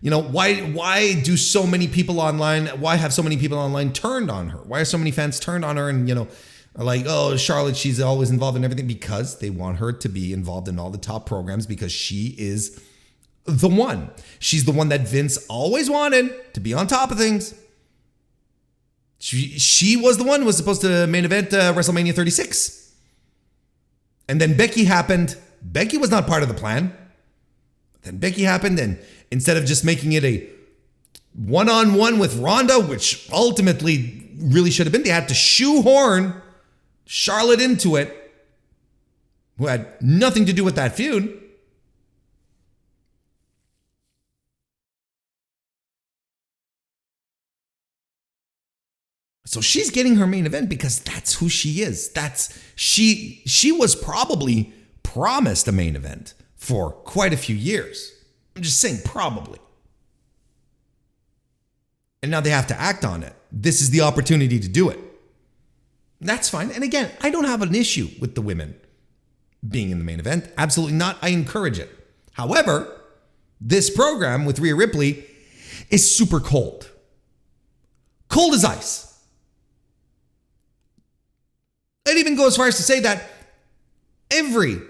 Why do so many people online? Why have so many people online turned on her? Why are so many fans turned on her and are like, oh, Charlotte, she's always involved in everything? Because they want her to be involved in all the top programs because she is the one. She's the one that Vince always wanted to be on top of things. She was the one who was supposed to main event WrestleMania 36. And then Becky happened. Becky was not part of the plan. Then Becky happened, and instead of just making it a one-on-one with Ronda, which ultimately really should have been, they had to shoehorn Charlotte into it, who had nothing to do with that feud. So she's getting her main event because that's who she is. She was probably promised a main event for quite a few years. I'm just saying probably. And now they have to act on it. This is the opportunity to do it. That's fine. And again, I don't have an issue with the women being in the main event. Absolutely not. I encourage it. However, this program with Rhea Ripley is super cold. Cold as ice. I'd even go as far as to say that every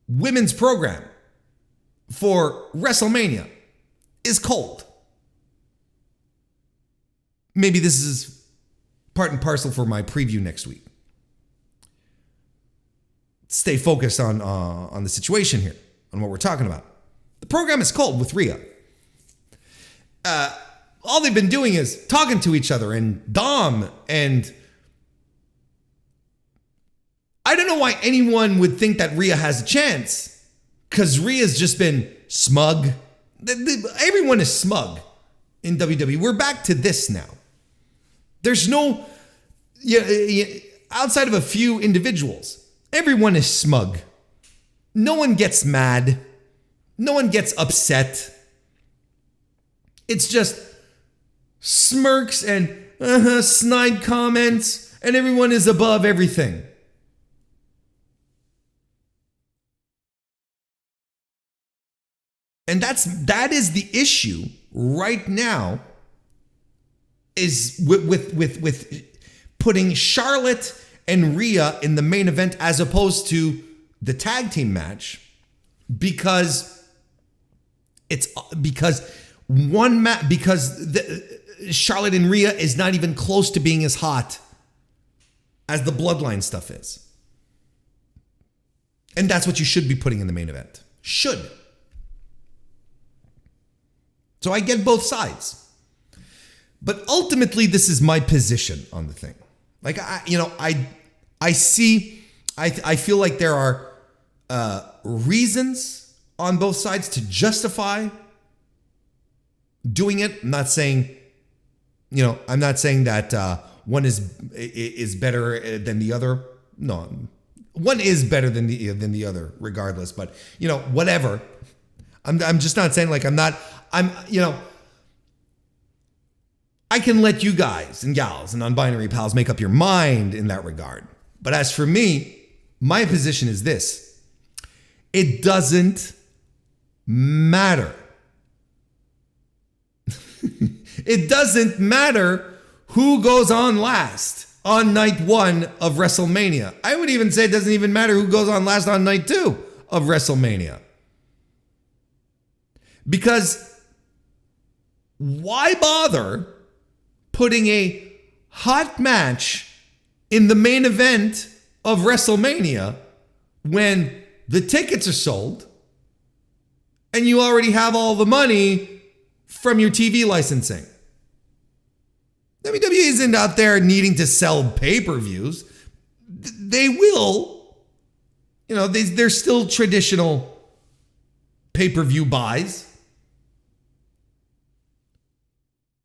women's program for WrestleMania is cold. Maybe this is part and parcel for my preview next week. Stay focused on the situation here, on what we're talking about. The program is cold with Rhea. All they've been doing is talking to each other, and Dom, and I don't know why anyone would think that Rhea has a chance, because Rhea's just been smug. Everyone is smug in WWE. We're back to this now. There's no, outside of a few individuals, everyone is smug. No one gets mad. No one gets upset. It's just smirks and snide comments, and everyone is above everything. And that is the issue right now, is with putting Charlotte and Rhea in the main event as opposed to the tag team match, because Charlotte and Rhea is not even close to being as hot as the Bloodline stuff is. And that's what you should be putting in the main event. Should. So I get both sides. But ultimately, this is my position on the thing. Like, I feel like there are reasons on both sides to justify doing it. I'm not saying that one is better than the other. No, one is better than the other, regardless. But whatever. I'm just not saying like I can let you guys and gals and non-binary pals make up your mind in that regard. But as for me, my position is this. It doesn't matter. It doesn't matter who goes on last on night 1 of WrestleMania. I would even say it doesn't even matter who goes on last on night 2 of WrestleMania. Because why bother putting a hot match in the main event of WrestleMania when the tickets are sold and you already have all the money from your TV licensing? WWE isn't out there needing to sell pay-per-views. They will. They're still traditional pay-per-view buys.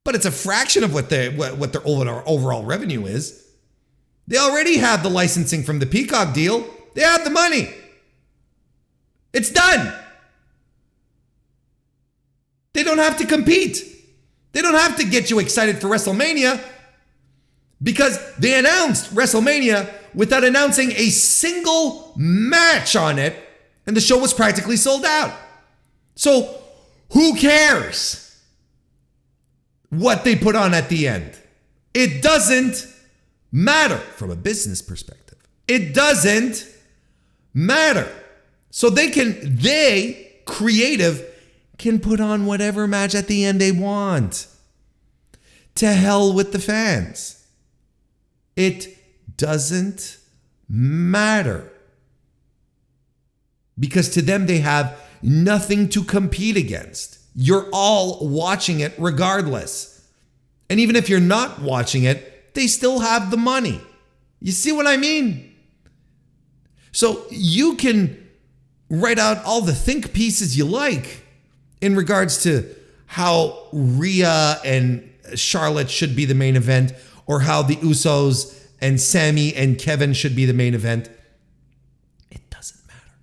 But it's a fraction of what their overall revenue is. They already have the licensing from the Peacock deal. They have the money. It's done. They don't have to compete. They don't have to get you excited for WrestleMania because they announced WrestleMania without announcing a single match on it, and the show was practically sold out. So who cares what they put on at the end? It doesn't matter from a business perspective. It doesn't matter. So creative, can put on whatever match at the end they want. To hell with the fans. It doesn't matter. Because to them, they have nothing to compete against. You're all watching it regardless. And even if you're not watching it, they still have the money. You see what I mean? So you can write out all the think pieces you like in regards to how Rhea and Charlotte should be the main event, or how the Usos and Sami and Kevin should be the main event. It doesn't matter.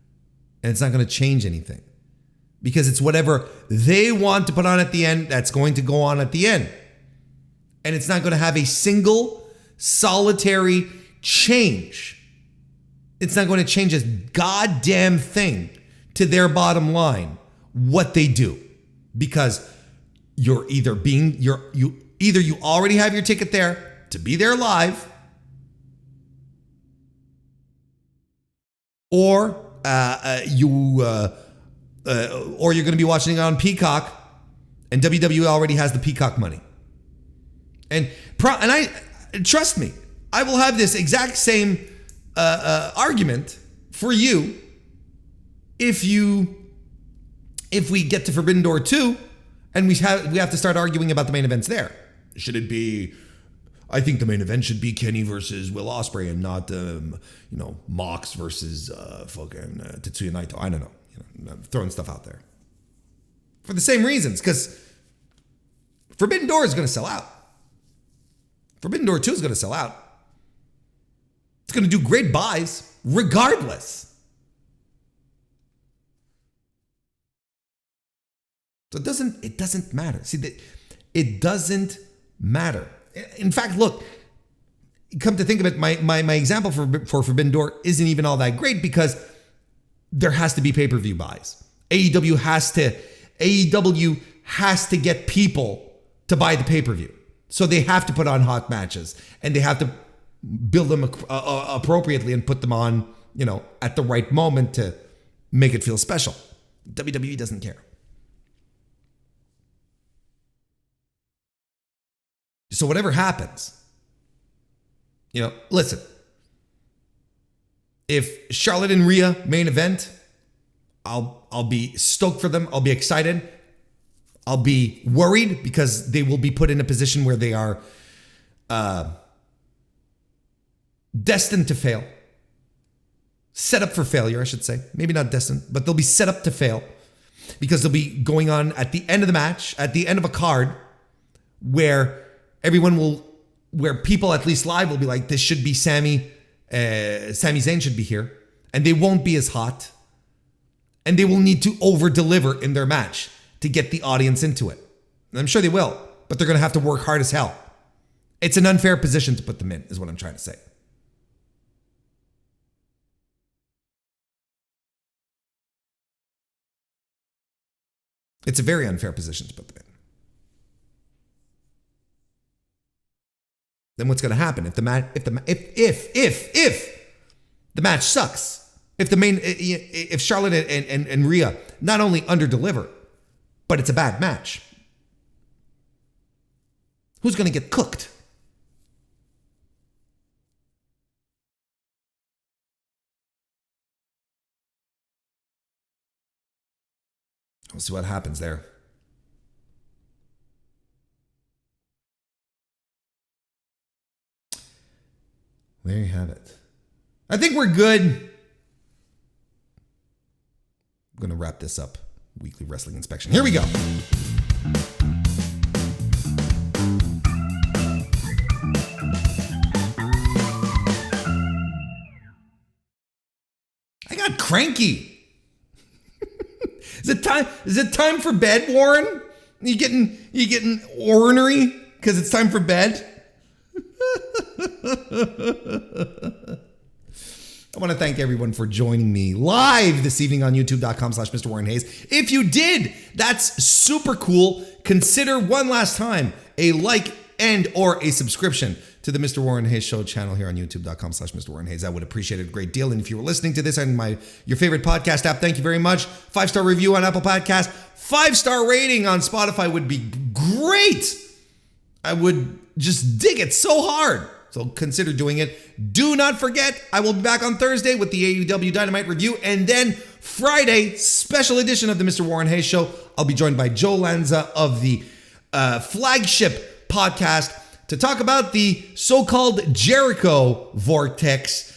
And it's not going to change anything. Because it's whatever they want to put on at the end that's going to go on at the end. And it's not going to have a single solitary change. It's not going to change a goddamn thing to their bottom line, what they do. Because you already have your ticket there to be there live, or you're going to be watching it on Peacock, and WWE already has the Peacock money. And I trust me, I will have this exact same argument for you if we get to Forbidden Door 2 and we have to start arguing about the main events there. Should it be? I think the main event should be Kenny versus Will Ospreay and not Mox versus fucking Tetsuya Naito. I don't know. I'm throwing stuff out there for the same reasons, because Forbidden Door is going to sell out. Forbidden Door 2 is going to sell out. It's going to do great buys regardless. So it doesn't matter. See, it doesn't matter. In fact, look, come to think of it, my example for Forbidden Door isn't even all that great, because there has to be pay-per-view buys. AEW has to get people to buy the pay-per-view. So they have to put on hot matches, and they have to build them appropriately and put them on, at the right moment to make it feel special. WWE doesn't care. So whatever happens, listen, if Charlotte and Rhea main event, I'll be stoked for them. I'll be excited. I'll be worried because they will be put in a position where they are destined to fail. Set up for failure, I should say. Maybe not destined, but they'll be set up to fail, because they'll be going on at the end of the match, at the end of a card, where people, at least live, will be like, this should be Sami Zayn should be here, and they won't be as hot, and they will need to over-deliver in their match to get the audience into it. And I'm sure they will, but they're going to have to work hard as hell. It's an unfair position to put them in, is what I'm trying to say. It's a very unfair position to put them in. Then what's going to happen if the match sucks? If Charlotte and Rhea not only underdeliver, but it's a bad match, who's going to get cooked? We'll see what happens there. There you have it. I think we're good. I'm going to wrap this up. Weekly wrestling inspection. Here we go. I got cranky. Is it time for bed, Warren? You getting ornery because it's time for bed? I want to thank everyone for joining me live this evening on youtube.com/MrWarrenHayes. If you did, that's super cool. Consider one last time a like and or a subscription to the Mr. Warren Hayes Show channel here on youtube.com/MrWarrenHayes. I would appreciate it a great deal. And if you were listening to this on your favorite podcast app, thank you very much. 5-star review on Apple Podcasts. 5-star rating on Spotify would be great. I would just dig it so hard. So consider doing it. Do not forget, I will be back on Thursday with the AEW Dynamite review. And then Friday, special edition of the Mr. Warren Hayes Show. I'll be joined by Joe Lanza of the flagship podcast to talk about the so-called Jericho vortex.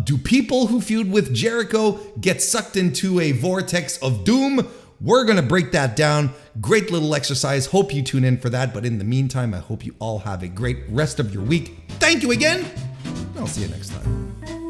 Do people who feud with Jericho get sucked into a vortex of doom? We're going to break that down. Great little exercise. Hope you tune in for that. But in the meantime, I hope you all have a great rest of your week. Thank you again. I'll see you next time.